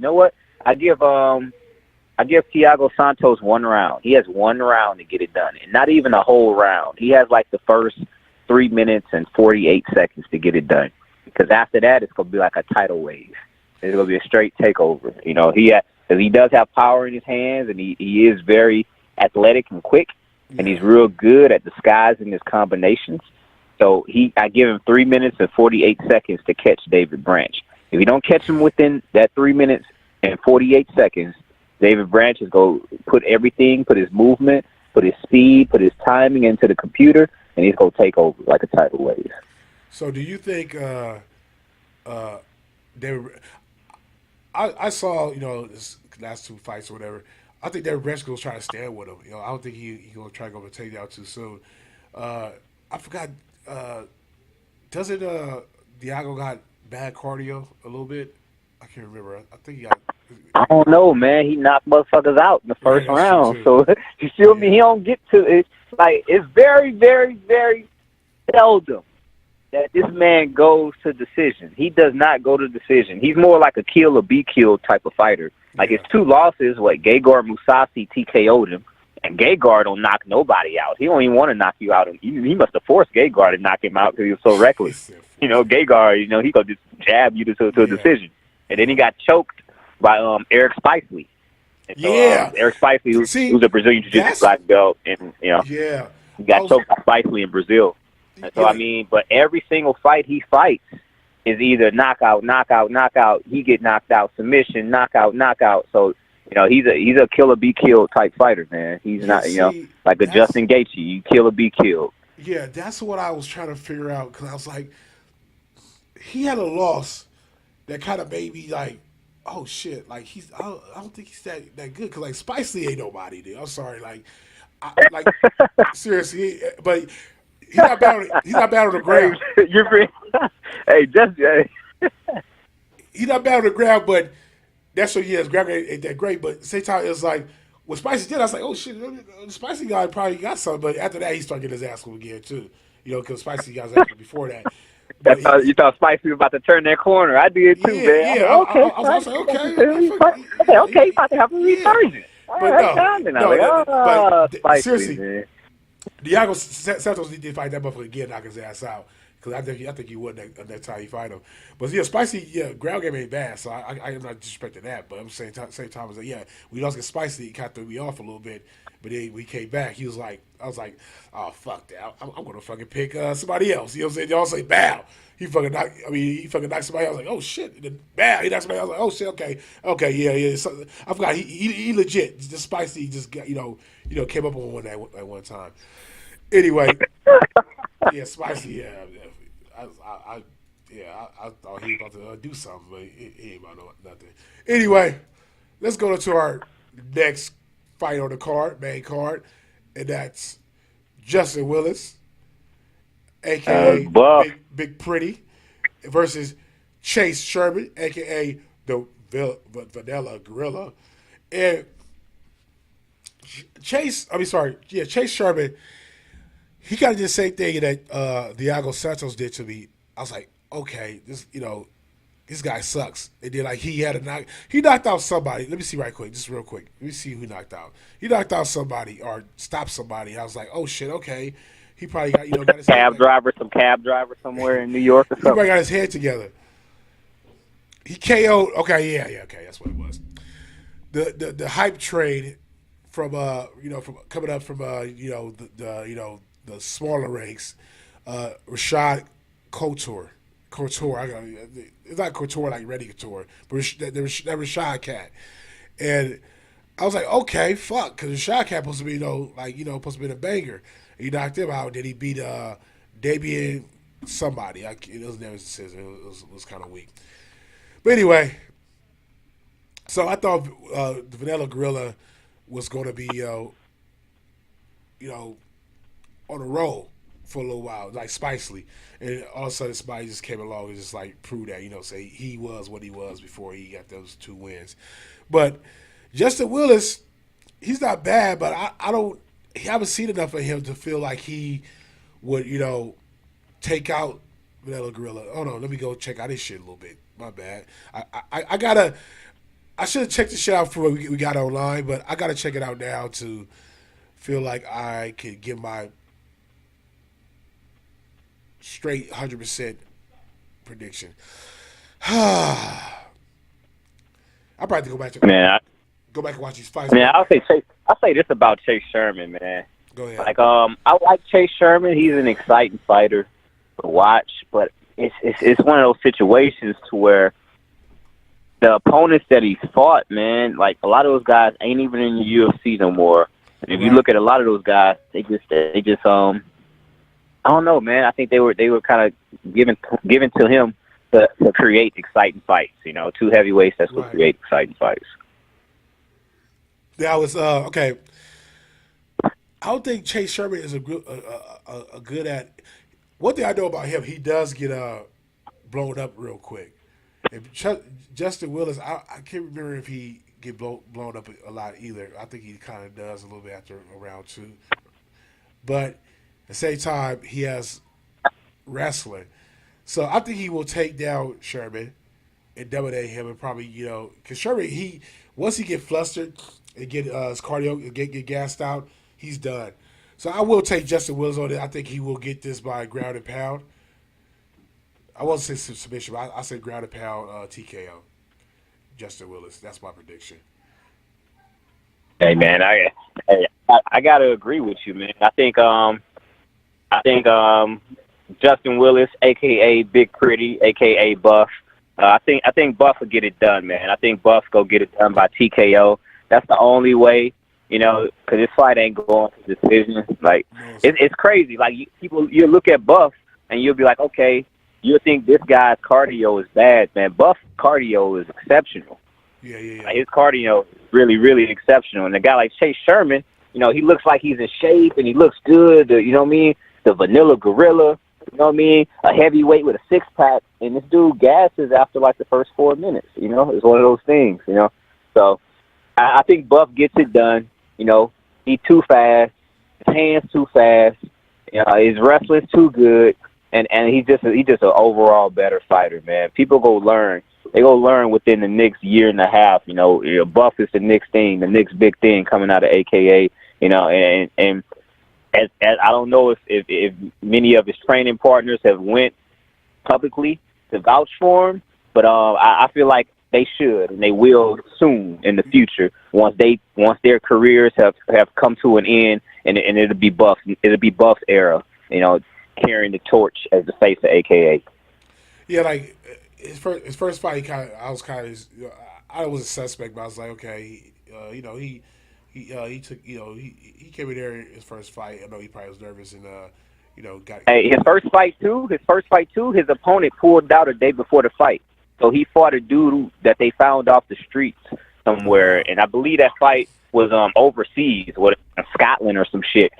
[SPEAKER 2] Thiago Santos 1 round. He has 1 round to get it done, and not even a whole round. He has like the first 3 minutes and 48 seconds to get it done, because after that, it's going to be like a tidal wave. It's going to be a straight takeover. Because he does have power in his hands, and he is very athletic and quick, and he's real good at disguising his combinations. So I give him 3 minutes and 48 seconds to catch David Branch. If you don't catch him within that 3 minutes and 48 seconds, David Branch is going to put his movement, put his speed, put his timing into the computer, and he's going to take over like a tidal wave.
[SPEAKER 1] So do you think David I saw, this last 2 fights or whatever, I think David Branch was trying to stand with him. I don't think he going to try to go for a takedown too soon. I forgot, doesn't Thiago got bad cardio a little bit? I can't remember. I think he got...
[SPEAKER 2] I don't know, man. He knocked motherfuckers out in the first round. So, you feel me? He don't get to it. Like, it's very, very, very seldom that this man goes to decision. He does not go to decision. He's more like a kill or be killed type of fighter. Like his 2 losses, Gegard Mousasi TKO'd him, and Gegard don't knock nobody out. He don't even want to knock you out. He must have forced Gegard to knock him out because he was so reckless. Gegard, he could just jab you to a decision. And then he got choked by Eric Spicely. And so, Eric Spicely, who's a Brazilian Jiu-Jitsu black belt, and he got choked by Spicely in Brazil. And so but every single fight he fights is either knockout, knockout, knockout. He get knocked out, submission, knockout, knockout. So he's a kill or be killed type fighter, man. He's not like a Justin Gaethje. You kill or be killed.
[SPEAKER 1] Yeah, that's what I was trying to figure out because I was like, he had a loss that kind of made me like, oh shit, like I don't think he's that good because like Spicely ain't nobody, dude. I'm sorry, seriously, but. He's not bad on the ground. He's not bad on the ground, but that's what he is. Ground ain't that great, but same time it's like what Spicy did. I was like, oh shit, the Spicy guy probably got something. But after that, he started getting his ass whooped again too. Because Spicy got his ass whooped before that.
[SPEAKER 2] You thought Spicy was about to turn that corner. I did too, man.
[SPEAKER 1] Yeah. I was like, okay,
[SPEAKER 2] he's about to have a resurgence.
[SPEAKER 1] But seriously. Man. Diego Santos need to fight that motherfucker again, knock his ass out. Because I think he would next time he fight him. But Spicy, ground game ain't bad, so I am not disrespecting that. But I'm saying same time as we lost against Spicy, he kind of threw me off a little bit. But then we came back. I was like, oh fuck that, I'm gonna fucking pick somebody else. You know what I'm saying? Y'all say bow. He fucking knocked somebody. I was like, oh shit, and then bow. He knocked somebody. I was like, oh shit, okay, yeah. So, I forgot he legit. Just Spicy just got came up on one at one time. Anyway, Spicy. I thought he was about to do something, but he ain't about to nothing. Anyway, let's go to our next fight on the main card, and that's Justin Willis, a.k.a. Big Pretty, versus Chase Sherman, a.k.a. the Vanilla Gorilla. And Chase Sherman, he kind of did the same thing that Diego Santos did to me. I was like, okay, this guy sucks. And then he knocked out somebody. Let me see right quick, just real quick. Let me see who he knocked out. He knocked out somebody or stopped somebody. I was like, oh shit, okay. He probably got his
[SPEAKER 2] cab driver somewhere in New York or something.
[SPEAKER 1] He probably got his head together. He KO'd. Okay, okay, that's what it was. The hype train from from coming up from the smaller ranks, Rashad Couture. It's not Couture like Reddy Couture, but that Rashad cat. And I was like, okay, fuck, because Rashad cat supposed to be supposed to be a banger. He knocked him out. Then he beat Damian somebody. His name was kind of weak. But anyway, so I thought the Vanilla Gorilla was going to be on a roll for a little while, like Spicely. And all of a sudden somebody just came along and just proved that, say he was what he was before he got those 2 wins. But Justin Willis, he's not bad, but I haven't seen enough of him to feel like he would, take out Vanilla Gorilla. Oh no, let me go check out his shit a little bit. My bad. I should have checked the shit out before we got online, but I gotta check it out now to feel like I could give my straight 100% prediction. I probably have to go back and watch these fights.
[SPEAKER 2] Man, I'll say this about Chase Sherman, man.
[SPEAKER 1] Go ahead.
[SPEAKER 2] I like Chase Sherman. He's an exciting fighter to watch, but it's one of those situations to where the opponents that he's fought, man, a lot of those guys ain't even in the UFC no more. And if you look at a lot of those guys, they just I don't know, man. I think they were kind of given to him to create exciting fights. 2 heavyweights that's going to create exciting fights.
[SPEAKER 1] That was okay. I don't think Chase Sherman is a good at. One thing I know about him, he does get blown up real quick. If Justin Willis, I can't remember if he get blown up a lot either. I think he kind of does a little bit after round 2. But at the same time, he has wrestling. So I think he will take down Sherman and dominate him, and probably because Sherman once he get flustered and get his cardio and get gassed out, he's done. So I will take Justin Willis on it. I think he will get this by ground and pound. I won't say submission, but I say ground and pound TKO. Justin Willis. That's my prediction.
[SPEAKER 2] Hey man, I gotta agree with you, man. I think Justin Willis, aka Big Pretty, aka Buff. I think Buff will get it done, man. I think Buff go get it done by TKO. That's the only way, because this fight ain't going to decision. Like it's crazy. Like you look at Buff and you'll be like, okay, you'll think this guy's cardio is bad, man. Buff's cardio is exceptional.
[SPEAKER 1] Yeah.
[SPEAKER 2] Like, his cardio is really, really exceptional. And a guy like Chase Sherman, he looks like he's in shape and he looks good. You know what I mean? The vanilla gorilla. You know what I mean? A heavyweight with a six-pack, and this dude gasses after, like, the first 4 minutes, It's one of those things, So I think Buff gets it done. He too fast. His hands too fast. His wrestling's too good. And he's just an overall better fighter, man. People go learn. They go learn within the next year and a half. Buff is the next thing, the next big thing coming out of AKA. And as I don't know if many of his training partners have went publicly to vouch for him, but I feel like they should and they will soon in the future once their careers have come to an end, and it'll be Buff's era, carrying the torch as the face of AKA.
[SPEAKER 1] Yeah, like his first fight, I was a suspect, but I was like, okay, he took, he came in there his first fight. I know he probably was nervous and got.
[SPEAKER 2] Hey, his first fight too. His opponent pulled out a day before the fight, so he fought a dude that they found off the streets somewhere, and I believe that fight was overseas, in Scotland or some shit.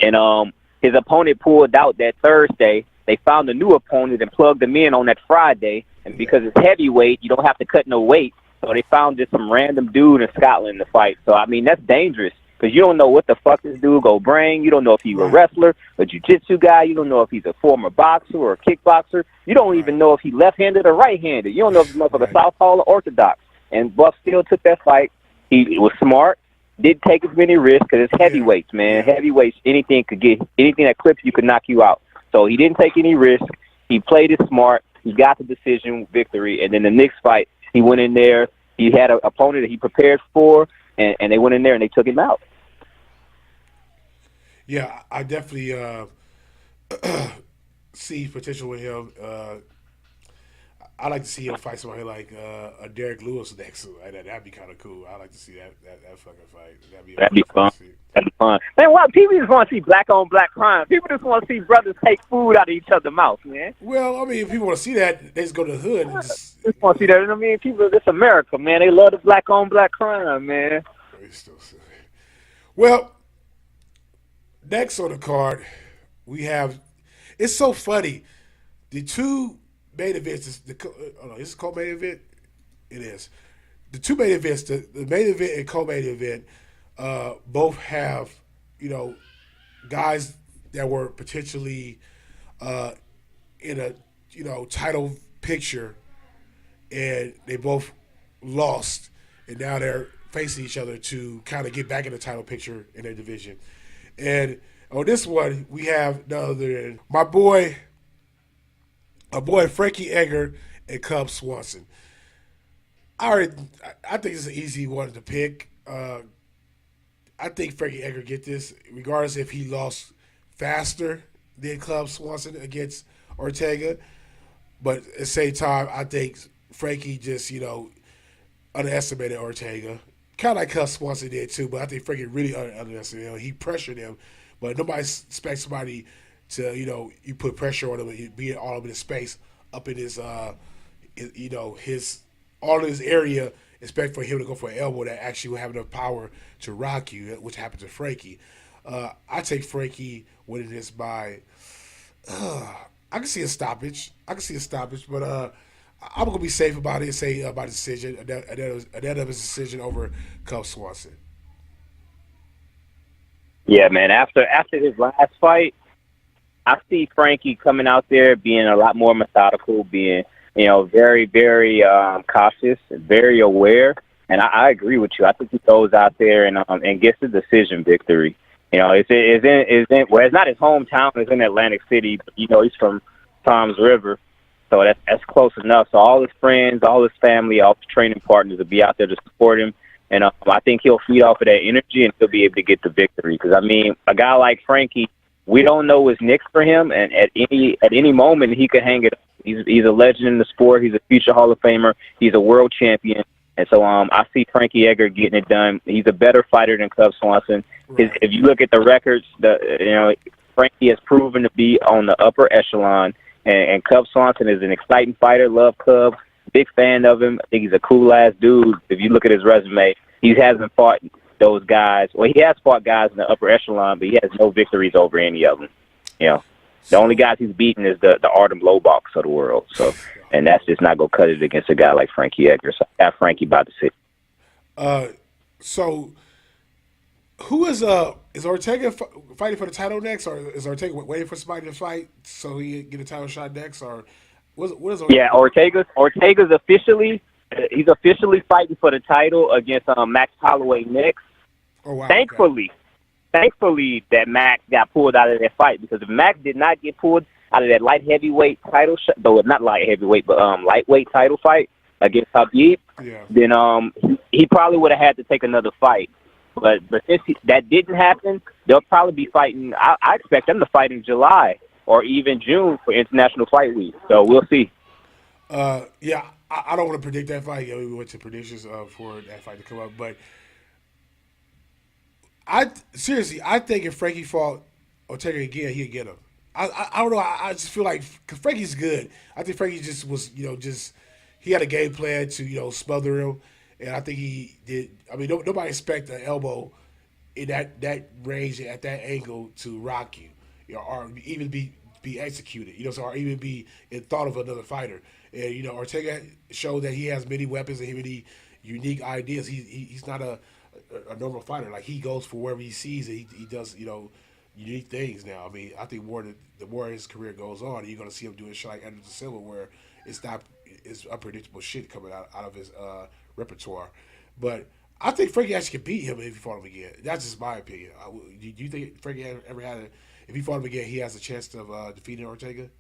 [SPEAKER 2] And his opponent pulled out that Thursday. They found a new opponent and plugged him in on that Friday. And because it's heavyweight, you don't have to cut no weight. So they found just some random dude in Scotland to fight. So, I mean, that's dangerous because you don't know what the fuck this dude go bring. You don't know if he's a wrestler, a jiu-jitsu guy. You don't know if he's a former boxer or a kickboxer. You don't even know if he's left-handed or right-handed. You don't know if he's a southpaw or orthodox. And Buff still took that fight. He was smart. Didn't take as many risks because it's heavyweights, man. Heavyweights, anything that clips you could knock you out. So he didn't take any risk. He played it smart. He got the decision victory. And then the next fight, he went in there. He had an opponent that he prepared for, and they went in there and they took him out.
[SPEAKER 1] Yeah, I definitely see potential with him. I like to see him fight somebody like a Derek Lewis next. That'd be kind of cool. I like to see that fucking fight. That'd be
[SPEAKER 2] fun. That'd be fun. Man, what people just want to see black on black crime. People just want to see brothers take food out of each other's mouth, man.
[SPEAKER 1] Well, I mean, if people want to see that, they just go to the hood. And
[SPEAKER 2] just want to see that. I mean, people, it's America, man. They love the black on black crime, man.
[SPEAKER 1] Well, next on the card, we have. It's so funny. The two main events. Is this co-main event? It is. The two main events, the main event and co-main event, both have, guys that were potentially in a, title picture, and they both lost, and now they're facing each other to kind of get back in the title picture in their division. And on this one, we have none other than my boy Frankie Edgar and Cub Swanson. I think it's an easy one to pick. I think Frankie Edgar get this, regardless if he lost faster than Cub Swanson against Ortega. But at the same time, I think Frankie just, underestimated Ortega. Kind of like Cub Swanson did too, but I think Frankie really underestimated him. He pressured him, but nobody expects somebody to, you put pressure on him and be all up in his space, up in his, all in his area, expect for him to go for an elbow that actually will have enough power to rock you, which happened to Frankie. I take Frankie winning this by, I can see a stoppage. But I'm going to be safe about it and say by decision, unanimous decision over Cub
[SPEAKER 2] Yeah, man. After his last fight, I see Frankie coming out there being a lot more methodical, being very, very cautious, very aware. And I agree with you. I think he goes out there and gets the decision victory. It's not his hometown. It's in Atlantic City, but he's from Toms River, so that's close enough. So all his friends, all his family, all his training partners will be out there to support him. And I think he'll feed off of that energy and he'll be able to get the victory. Because a guy like Frankie, we don't know what's next for him, and at any moment he could hang it up. He's a legend in the sport. He's a future Hall of Famer. He's a world champion. And so I see Frankie Edgar getting it done. He's a better fighter than Cub Swanson. Right. If you look at the records, Frankie has proven to be on the upper echelon. And Cub Swanson is an exciting fighter. Love Cub. Big fan of him. I think he's a cool-ass dude. If you look at his resume, he hasn't fought those guys. Well, he has fought guys in the upper echelon, but he has no victories over any of them. The only guys he's beaten is the Artem Lobachs of the world. So, and that's just not going to cut it against a guy like Frankie Edgar. So I got Frankie by the city.
[SPEAKER 1] So who is Ortega fighting for the title next, or is Ortega waiting for somebody to fight so he get a title shot next, or what is Ortega?
[SPEAKER 2] Yeah, Ortega's officially fighting for the title against Max Holloway next. Oh wow! Thankfully that Max got pulled out of that fight, because if Max did not get pulled out of that light heavyweight title shot, though not light heavyweight, but lightweight title fight against Khabib, then he probably would have had to take another fight. But since that didn't happen, they'll probably be fighting. I expect them to fight in July or even June for International Fight Week. So we'll see.
[SPEAKER 1] I don't want to predict that fight. We went to predictions for that fight to come up, but I think if Frankie fought Ortega again, he'd get him. I don't know. I just feel like, because Frankie's good. I think Frankie just was, he had a game plan to, smother him. And I think he did. I mean, nobody expect an elbow in that range at that angle to rock you, or even be executed. Or even be in thought of another fighter. And Ortega showed that he has many weapons and many unique ideas. He's not a normal fighter. Like, he goes for wherever he sees it. He does unique things now. I mean, I think the more his career goes on, you're going to see him doing shit like Anderson Silva, where it's unpredictable shit coming out of his repertoire. But I think Frankie actually could beat him if he fought him again. That's just my opinion. Do you think Frankie ever had if he fought him again, he has a chance of defeating Ortega?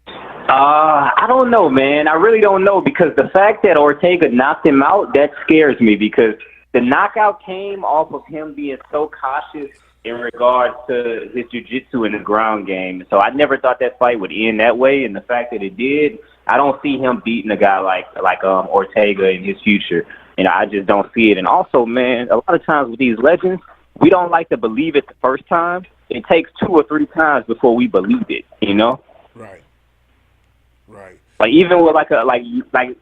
[SPEAKER 2] I don't know, man. I really don't know, because the fact that Ortega knocked him out, that scares me, because the knockout came off of him being so cautious in regards to his jiu-jitsu in the ground game. So I never thought that fight would end that way, and the fact that it did, I don't see him beating a guy like Ortega in his future. I just don't see it. And also, man, a lot of times with these legends, we don't like to believe it the first time. It takes 2 or 3 times before we believe it,
[SPEAKER 1] Right.
[SPEAKER 2] Like, even with like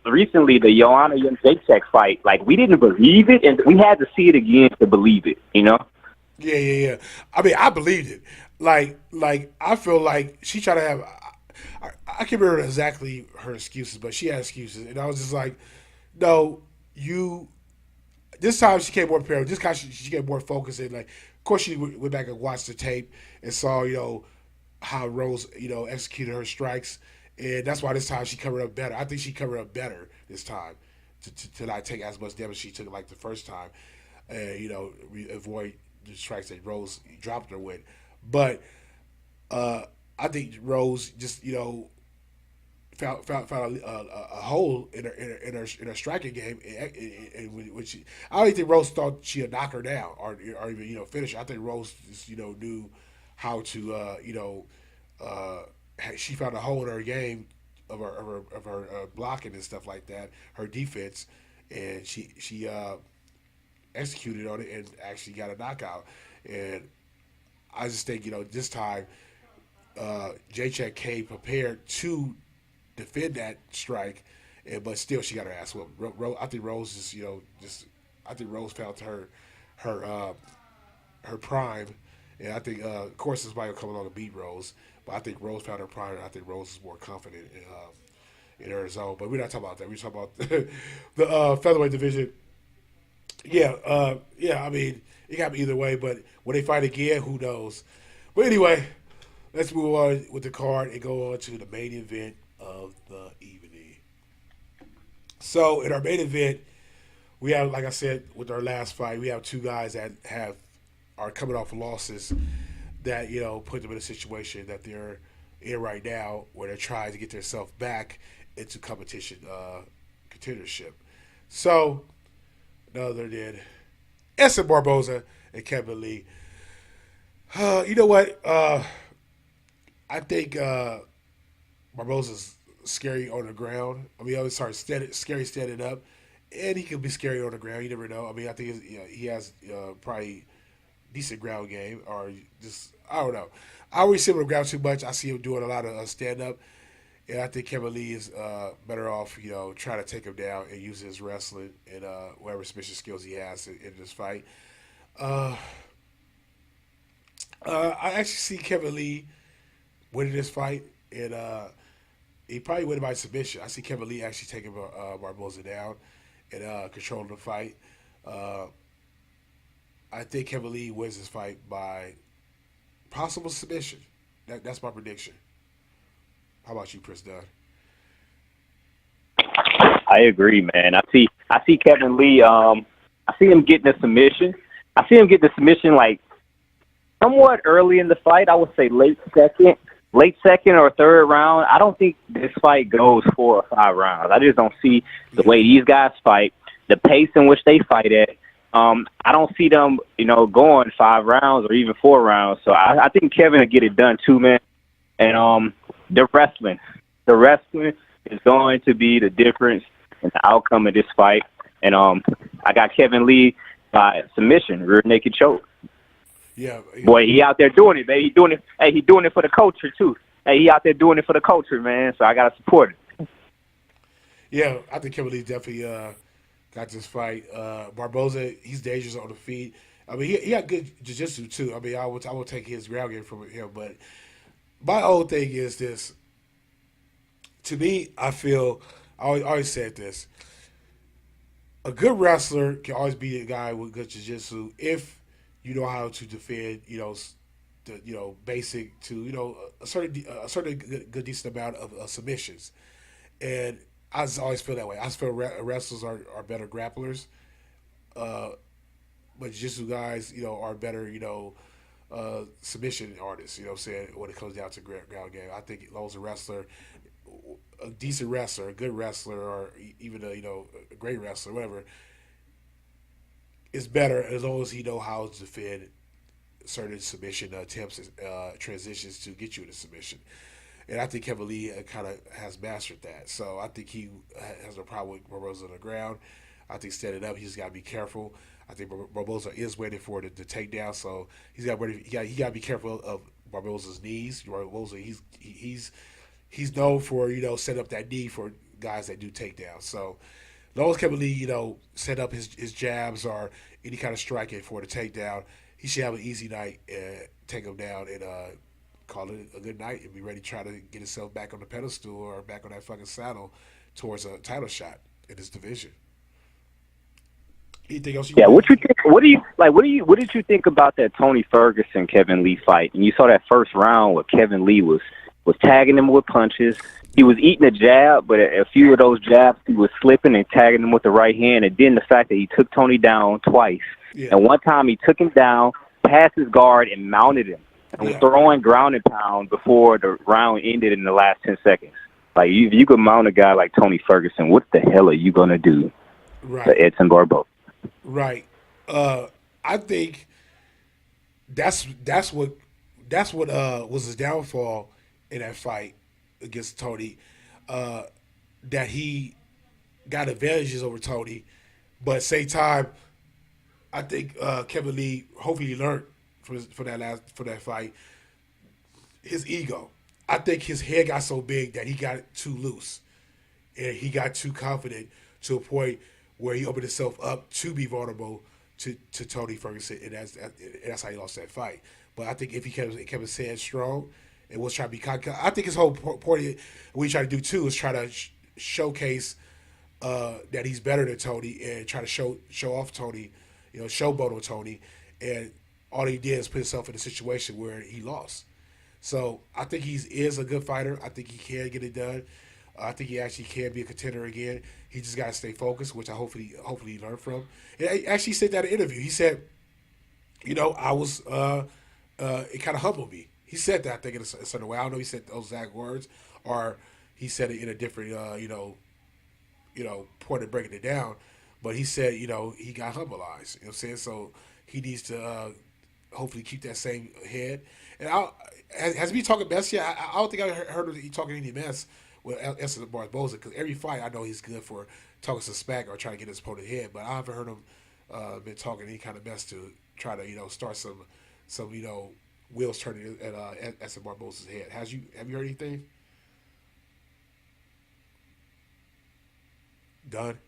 [SPEAKER 2] recently the Joanna Jacek fight, like, we didn't believe it, and we had to see it again to believe it,
[SPEAKER 1] Yeah. I mean, I believed it. Like I feel like she tried to have. I can't remember exactly her excuses, but she had excuses, and I was just like, no, you. This time she came more prepared. This time she came more focused, and of course she went back and watched the tape and saw how Rose executed her strikes. And that's why this time she covered up better. I think she covered up better this time to not take as much damage she took like the first time, and avoid the strikes that Rose dropped her with. But I think Rose just found a hole in her striking game, and which I don't even think Rose thought she'd knock her down or even finish her. I think Rose just knew how to she found a hole in her game of her blocking and stuff like that, her defense, and she executed on it and actually got a knockout. And I just think this time Jacek came prepared to defend that strike, but still she got her ass whooped. I think Rose I think Rose found her prime, and I think of course this might come along to beat Rose. But I think Rose found her prime, and I think Rose is more confident in her zone. But we're not talking about that. We're talking about the featherweight division. Yeah. I mean, it got me either way. But when they fight again, who knows? But anyway, let's move on with the card and go on to the main event of the evening. So in our main event, we have, like I said, with our last fight, we have two guys that are coming off losses that put them in a situation that they're in right now, where they're trying to get themselves back into competition contendership. So no other than EDSON Barboza and Kevin Lee. You know what? I think Barboza's scary on the ground. I mean, scary standing up, and he can be scary on the ground. You never know. I mean, I think he has probably decent ground game, or just I don't know. I don't really see him on the ground too much. I see him doing a lot of stand up, and I think Kevin Lee is better off, trying to take him down and use his wrestling and whatever submission skills he has in this fight. I actually see Kevin Lee winning this fight, and he probably win by submission. I see Kevin Lee actually taking Barboza down and controlling the fight. I think Kevin Lee wins this fight by possible submission. That's my prediction. How about you, Prince Dunn?
[SPEAKER 2] I agree, man. I see Kevin Lee. I see him getting a submission. I see him get the submission like somewhat early in the fight. I would say late second or third round. I don't think this fight goes 4 or 5 rounds. I just don't see the way these guys fight, the pace in which they fight at. I don't see them, going 5 rounds or even 4 rounds. So I think Kevin will get it done too, man. And the wrestling is going to be the difference in the outcome of this fight. And I got Kevin Lee by submission, rear naked choke.
[SPEAKER 1] Yeah.
[SPEAKER 2] Boy, he out there doing it, man. He doing it. Hey, he doing it for the culture too. Hey, he out there doing it for the culture, man. So I gotta support it.
[SPEAKER 1] Yeah, I think Kevin Lee definitely got this fight. Barboza, he's dangerous on the feet. I mean, he got good jiu-jitsu too. I mean, I will take his ground game from him. But my whole thing is this. To me, I feel I always said this. A good wrestler can always be a guy with good jiu-jitsu if you know how to defend, the basic to, a certain good decent amount of submissions. And I just always feel that way. I just feel wrestlers are better grapplers, but jiu-jitsu guys, are better, submission artists. You know what I'm saying? When it comes down to ground game, I think those a wrestler, a decent wrestler, a good wrestler, or even a great wrestler, whatever, is better as long as he know how to defend certain submission attempts and transitions to get you into submission. And I think Kevin Lee kind of has mastered that. So I think he has no problem with Barboza on the ground. I think standing up, he just got to be careful. I think Barboza is waiting for the takedown, so he got to be careful of Barboza's knees. Barboza, he's known for setting up that knee for guys that do takedowns. So as long as Kevin Lee set up his jabs or any kind of striking for the takedown, he should have an easy night and take him down and call it a good night and be ready to try to get himself back on the pedestal or back on that fucking saddle towards a title shot in this division. Anything else?
[SPEAKER 2] What you think? What did you think about that Tony Ferguson Kevin Lee fight? And you saw that first round where Kevin Lee was tagging him with punches. He was eating a jab, but a few of those jabs he was slipping and tagging him with the right hand. And then the fact that he took Tony down twice. Yeah. And one time he took him down, passed his guard, and mounted him. And was throwing ground and pound before the round ended in the last 10 seconds. Like, if you could mount a guy like Tony Ferguson, what the hell are you going to do to EDSON Barboza?
[SPEAKER 1] Right. I think that's what was his downfall in that fight against Tony. That he got advantages over Tony, but at the same time, I think Kevin Lee hopefully learned for that fight his ego. I think his head got so big that he got too loose, and he got too confident to a point where he opened himself up to be vulnerable to Tony Ferguson, and that's how he lost that fight. But I think if he kept his head strong and was trying to be I think his whole point what he tried to do too is try to showcase that he's better than Tony and try to show off Tony, showboat on Tony, and all he did is put himself in a situation where he lost. So I think he is a good fighter. I think he can get it done. I think he actually can be a contender again. He just got to stay focused, which I hopefully he learned from. And he actually said that in an interview. He said, I was it kind of humbled me. He said that I think in a certain way. I don't know if he said those exact words or he said it in a different point of breaking it down. But he said, he got humbleized. You know what I'm saying? So he needs to hopefully keep that same head. And has he talking mess yet? I don't think I heard of he talking any mess with EDSON BARBOZA, because every fight I know he's good for talking some smack or trying to get his opponent head. But I haven't heard him been talking any kind of mess to try to start some wheels turning at EDSON BARBOZA's head. Have you heard anything? Done.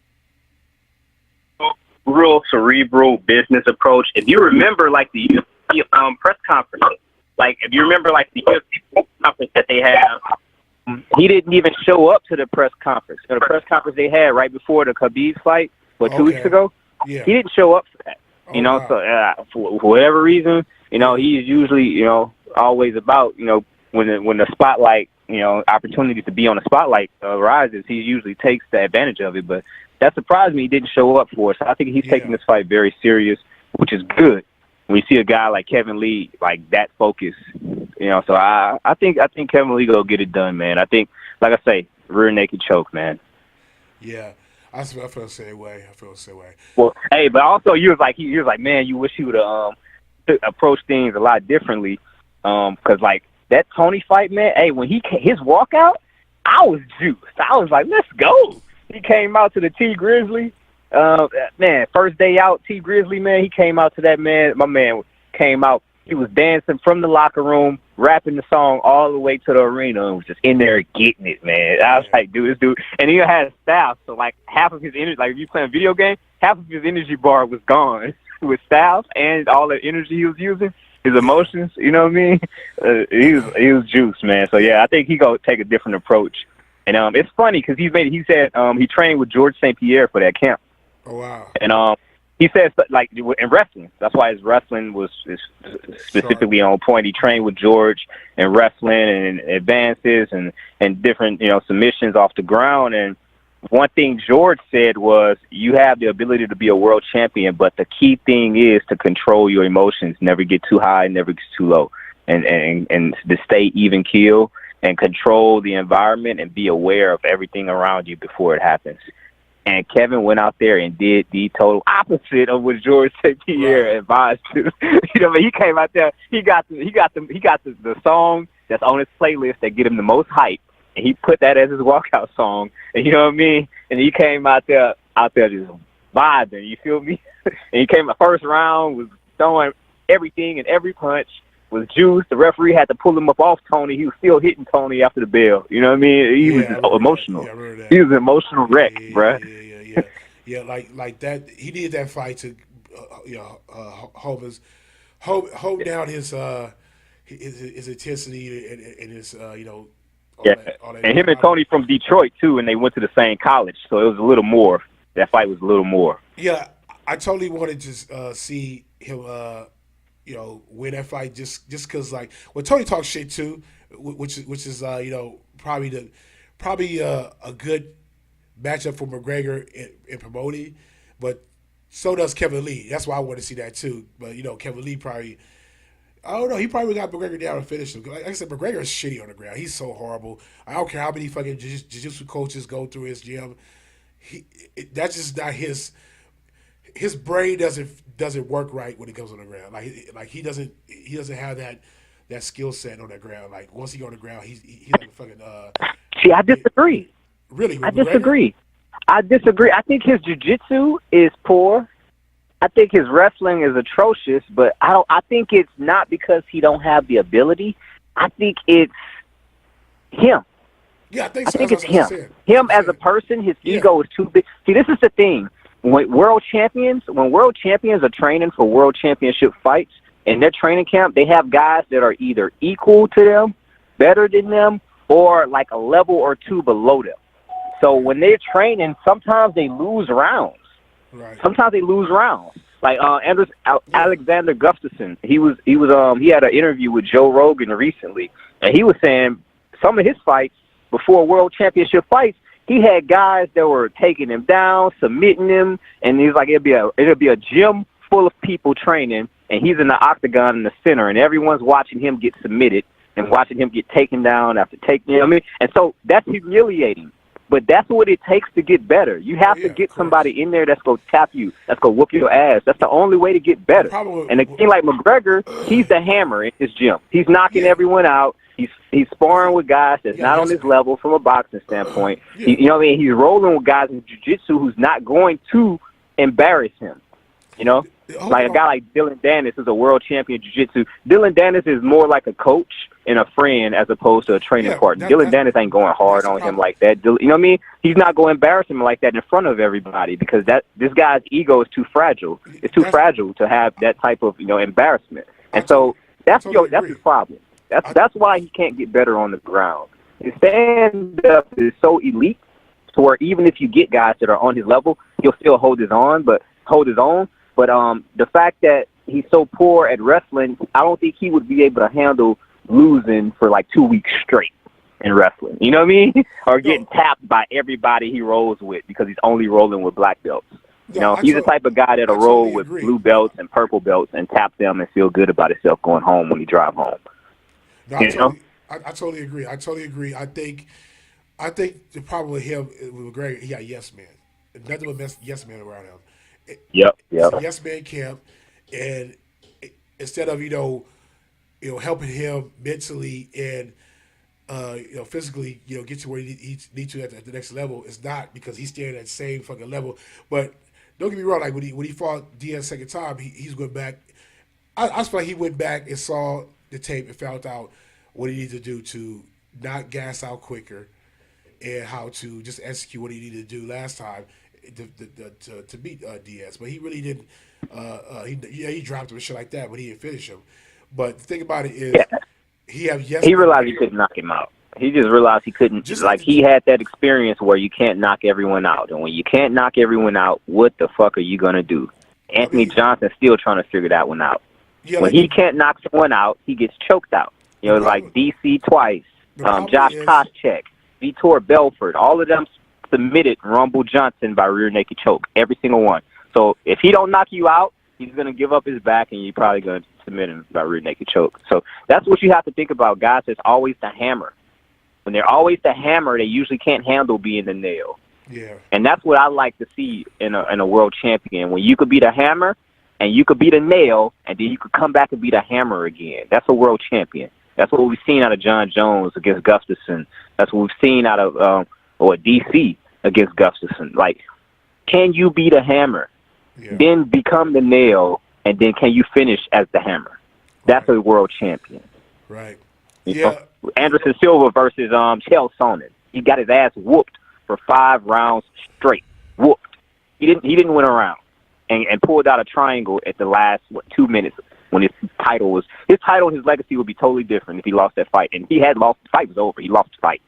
[SPEAKER 2] Real cerebral business approach. If you remember, like the UFC press conference, like if you remember, like the UFC press conference that they have, he didn't even show up to the press conference. So the press conference they had right before the Khabib fight, 2 weeks ago,
[SPEAKER 1] yeah,
[SPEAKER 2] he didn't show up for that.
[SPEAKER 1] Wow.
[SPEAKER 2] So for whatever reason, he's usually always about when the spotlight, opportunity to be on the spotlight arises, he usually takes the advantage of it. But that surprised me he didn't show up for it. So I think he's taking this fight very serious, which is good. When you see a guy like Kevin Lee like that focused, so I think Kevin Lee gonna get it done, man. I think, like I say, rear naked choke, man.
[SPEAKER 1] Yeah, I feel the same way.
[SPEAKER 2] Well, hey, but also you was like, man, you wish you would have approach things a lot differently, because like that Tony fight, man. Hey, when his walkout, I was juiced. I was like, let's go. He came out to the T Grizzly. Man, first day out, T Grizzly, man, he came out to that, man. My man came out. He was dancing from the locker room, rapping the song all the way to the arena, and was just in there getting it, man. I was like, dude, this dude. And he had a staff, so like half of his energy, like if you play a video game, half of his energy bar was gone with staff and all the energy he was using, his emotions, you know what I mean? He was juiced, man. So yeah, I think he gonna take a different approach. And it's funny because he said he trained with George St. Pierre for that camp.
[SPEAKER 1] Oh wow!
[SPEAKER 2] And he says like in wrestling, that's why his wrestling was specifically on point. He trained with George in wrestling and advances and different submissions off the ground. And one thing George said was, you have the ability to be a world champion, but the key thing is to control your emotions, never get too high, never get too low, and to stay even keel and control the environment and be aware of everything around you before it happens. And Kevin went out there and did the total opposite of what George St. Pierre advised to. But he came out there. He got the song that's on his playlist that get him the most hype, and he put that as his walkout song. And you know what I mean? And he came out there just vibing. You feel me? And he came the first round, was throwing everything and every punch. Was juiced. The referee had to pull him up off Tony. He was still hitting Tony after the bell. You know what I mean? He was emotional. Yeah, he was an emotional wreck, bruh.
[SPEAKER 1] Yeah. Like that. He needed that fight to, hold down his intensity and his all that
[SPEAKER 2] and him and Tony from Detroit too, and they went to the same college, so it was a little more. That fight was a little more.
[SPEAKER 1] Yeah, I totally wanted to see him. Win that fight just because Tony talks shit too, which is probably a good matchup for McGregor in promoting, but so does Kevin Lee. That's why I want to see that too. But Kevin Lee probably, I don't know, he probably got McGregor down and finish him. Like I said, McGregor is shitty on the ground. He's so horrible. I don't care how many fucking jiu-jitsu coaches go through his gym. That's just not his. His brain doesn't work right when it comes on the ground. Like he doesn't have that skill set on the ground. Like once he go on the ground, he's like a fucking.
[SPEAKER 2] See, I disagree.
[SPEAKER 1] Really,
[SPEAKER 2] I disagree. I think his jiu-jitsu is poor. I think his wrestling is atrocious. But I think it's not because he don't have the ability. I think it's him.
[SPEAKER 1] Yeah, I think so.
[SPEAKER 2] I think it's him. Him as a person, his ego is too big. See, this is the thing. When world champions are training for world championship fights, in their training camp, they have guys that are either equal to them, better than them, or like a level or two below them. So when they're training, sometimes they lose rounds.
[SPEAKER 1] Right.
[SPEAKER 2] Sometimes they lose rounds. Like Alexander Gustafsson, he had an interview with Joe Rogan recently, and he was saying some of his fights before world championship fights, he had guys that were taking him down, submitting him, and he was like, it'll be a gym full of people training, and he's in the octagon in the center, and everyone's watching him get submitted and watching him get taken down after taking, you know what I mean? And so that's humiliating. But that's what it takes to get better. You have to get somebody in there that's going to tap you, that's going to whoop your ass. That's the only way to get better. And a king like McGregor, he's the hammer in his gym. He's knocking everyone out. He's sparring with guys that's not on his level from a boxing standpoint. You know what I mean? He's rolling with guys in jiu-jitsu who's not going to embarrass him. You know? Like a guy like Dylan Dennis is a world champion in jiu-jitsu. Dylan Dennis is more like a coach and a friend as opposed to a training partner. Dylan Dennis ain't going hard on him like that. You know what I mean? He's not going to embarrass him like that in front of everybody because this guy's ego is too fragile. It's too fragile to have that type of, embarrassment. And so that's his problem. That's why he can't get better on the ground. His stand-up is so elite to where even if you get guys that are on his level, he'll still hold his own. But the fact that he's so poor at wrestling, I don't think he would be able to handle losing for like 2 weeks straight in wrestling. You know what I mean? Or getting tapped by everybody he rolls with because he's only rolling with black belts. He's the type of guy that'll roll with blue belts and purple belts and tap them and feel good about himself going home when he drive home.
[SPEAKER 1] No, I totally agree. I think the problem with him with McGregor, he got yes man. Nothing but yes man around him.
[SPEAKER 2] Yep.
[SPEAKER 1] It's a yes man camp, and instead of helping him mentally and physically get to where he needs to at the next level, it's not because he's staying at the same fucking level. But don't get me wrong, like when he fought Diaz second time, he's going back. I feel like he went back and saw the tape and found out what he needed to do to not gas out quicker and how to just execute what he needed to do last time to beat Diaz. But he really didn't. He dropped him and shit like that, but he didn't finish him. But the thing about it is, he
[SPEAKER 2] realized he couldn't knock him out. He just realized he couldn't. He had that experience where you can't knock everyone out, and when you can't knock everyone out, what the fuck are you gonna do? Anthony Johnson's still trying to figure that one out. When he can't knock someone out, he gets choked out. Like DC twice, Josh Koscheck, Vitor Belfort, all of them submitted Rumble Johnson by rear naked choke, every single one. So if he don't knock you out, he's going to give up his back, and you're probably going to submit him by rear naked choke. So that's what you have to think about, guys. It's always the hammer. When they're always the hammer, they usually can't handle being the nail.
[SPEAKER 1] Yeah.
[SPEAKER 2] And that's what I like to see in a world champion, when you could be the hammer and you could be the nail, and then you could come back and be the hammer again. That's a world champion. That's what we've seen out of John Jones against Gustafsson. That's what we've seen out of DC against Gustafsson. Like, can you be the hammer, then become the nail, and then can you finish as the hammer? That's a world champion.
[SPEAKER 1] Right.
[SPEAKER 2] You know? Anderson Silva versus Chael Sonnen. He got his ass whooped for 5 rounds straight. Whooped. He didn't win a round, and pulled out a triangle at the last 2 minutes when his title and his legacy would be totally different if he lost that fight. And he had lost. The fight was over. He lost the fight.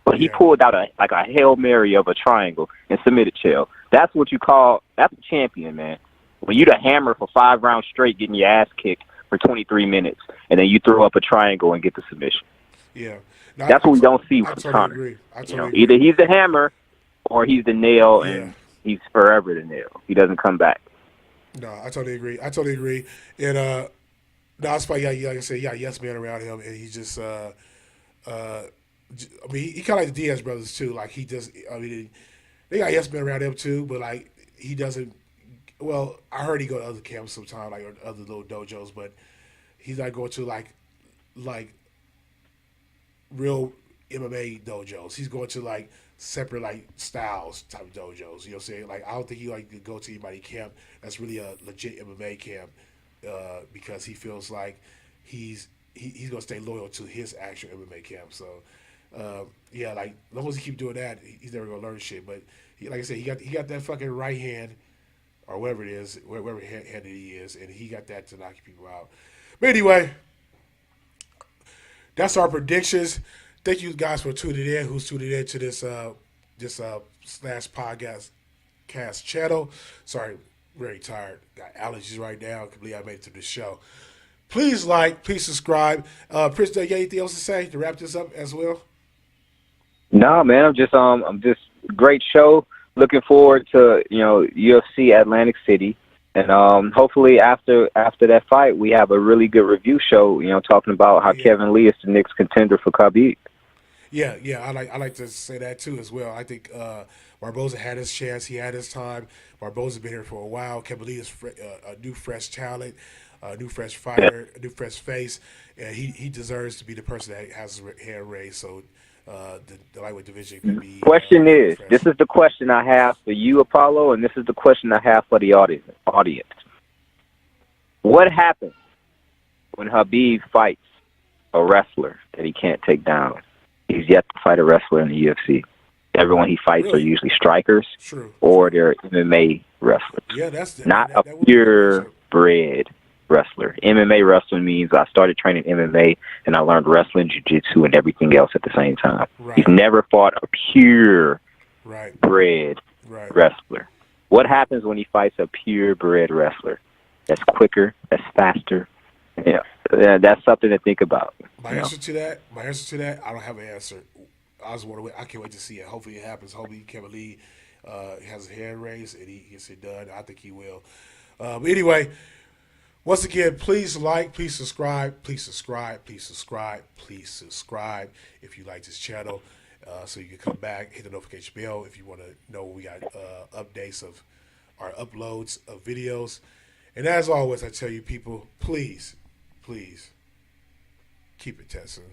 [SPEAKER 2] But he pulled out a Hail Mary of a triangle and submitted Chael. That's what you call, that's a champion, man. When you the hammer for 5 rounds straight, getting your ass kicked for 23 minutes, and then you throw up a triangle and get the submission.
[SPEAKER 1] Yeah.
[SPEAKER 2] That's what we don't see with Conor. Either he's the hammer or he's the nail, and he's forever the nail. He doesn't come back.
[SPEAKER 1] No, I totally agree. And no, it's probably like I said, yes man around him, and he just I mean, he kind of like the Diaz brothers too. Like, he just, I mean, they got yes men around him too, but like, he doesn't. Well, I heard he go to other camps sometimes, like, or other little dojos, but he's not going to like real MMA dojos. He's going to like separate like styles type of dojos. You know what I'm saying? Like, I don't think he like to go to anybody camp that's really a legit MMA camp because he feels like he's gonna stay loyal to his actual MMA camp. So like, as long as he keep doing that, he's never gonna learn shit. But like I said, he got that fucking right hand, or whatever it is, whatever handed he is, and he got that to knock people out. But anyway, that's our predictions. Thank you guys for tuning in. Who's tuning in to this Slash podcast cast channel? Sorry, Very tired. Got allergies right now. I can't believe I made it to the show. Please like, please subscribe. Prince, you got anything else to say to wrap this up as well?
[SPEAKER 2] No, man, I'm just great show. Looking forward to UFC Atlantic City, and hopefully after that fight we have a really good review show. Talking about how Kevin Lee is the next contender for Khabib.
[SPEAKER 1] Yeah, I like to say that too as well. I think Barboza had his chance. He had his time. Barboza's been here for a while. Kevin Lee is a new, fresh talent, a new, fresh fighter, a new, fresh face, and he deserves to be the person that has his hand raised. So the lightweight division could be.
[SPEAKER 2] Question is, this is the question I have for you, Apollo, and this is the question I have for the audience. What happens when Khabib fights a wrestler that he can't take down? He's yet to fight a wrestler in the UFC. Everyone he fights are usually strikers or they're MMA wrestlers.
[SPEAKER 1] Yeah, that's
[SPEAKER 2] not a purebred wrestler. MMA wrestling means I started training MMA and I learned wrestling, jiu-jitsu, and everything else at the same time. Right. He's never fought a purebred wrestler. What happens when he fights a purebred wrestler? That's quicker, that's faster. Yeah, that's something to think about.
[SPEAKER 1] My answer to that, I don't have an answer. I can't wait to see it. Hopefully it happens. Hopefully Kevin Lee has a hand raised and he gets it done. I think he will. But anyway, once again, please like, please subscribe, please subscribe, please subscribe, please subscribe if you like this channel, so you can come back, hit the notification bell if you want to know when we got updates of our uploads of videos. And as always, I tell you people, please keep it Tesla.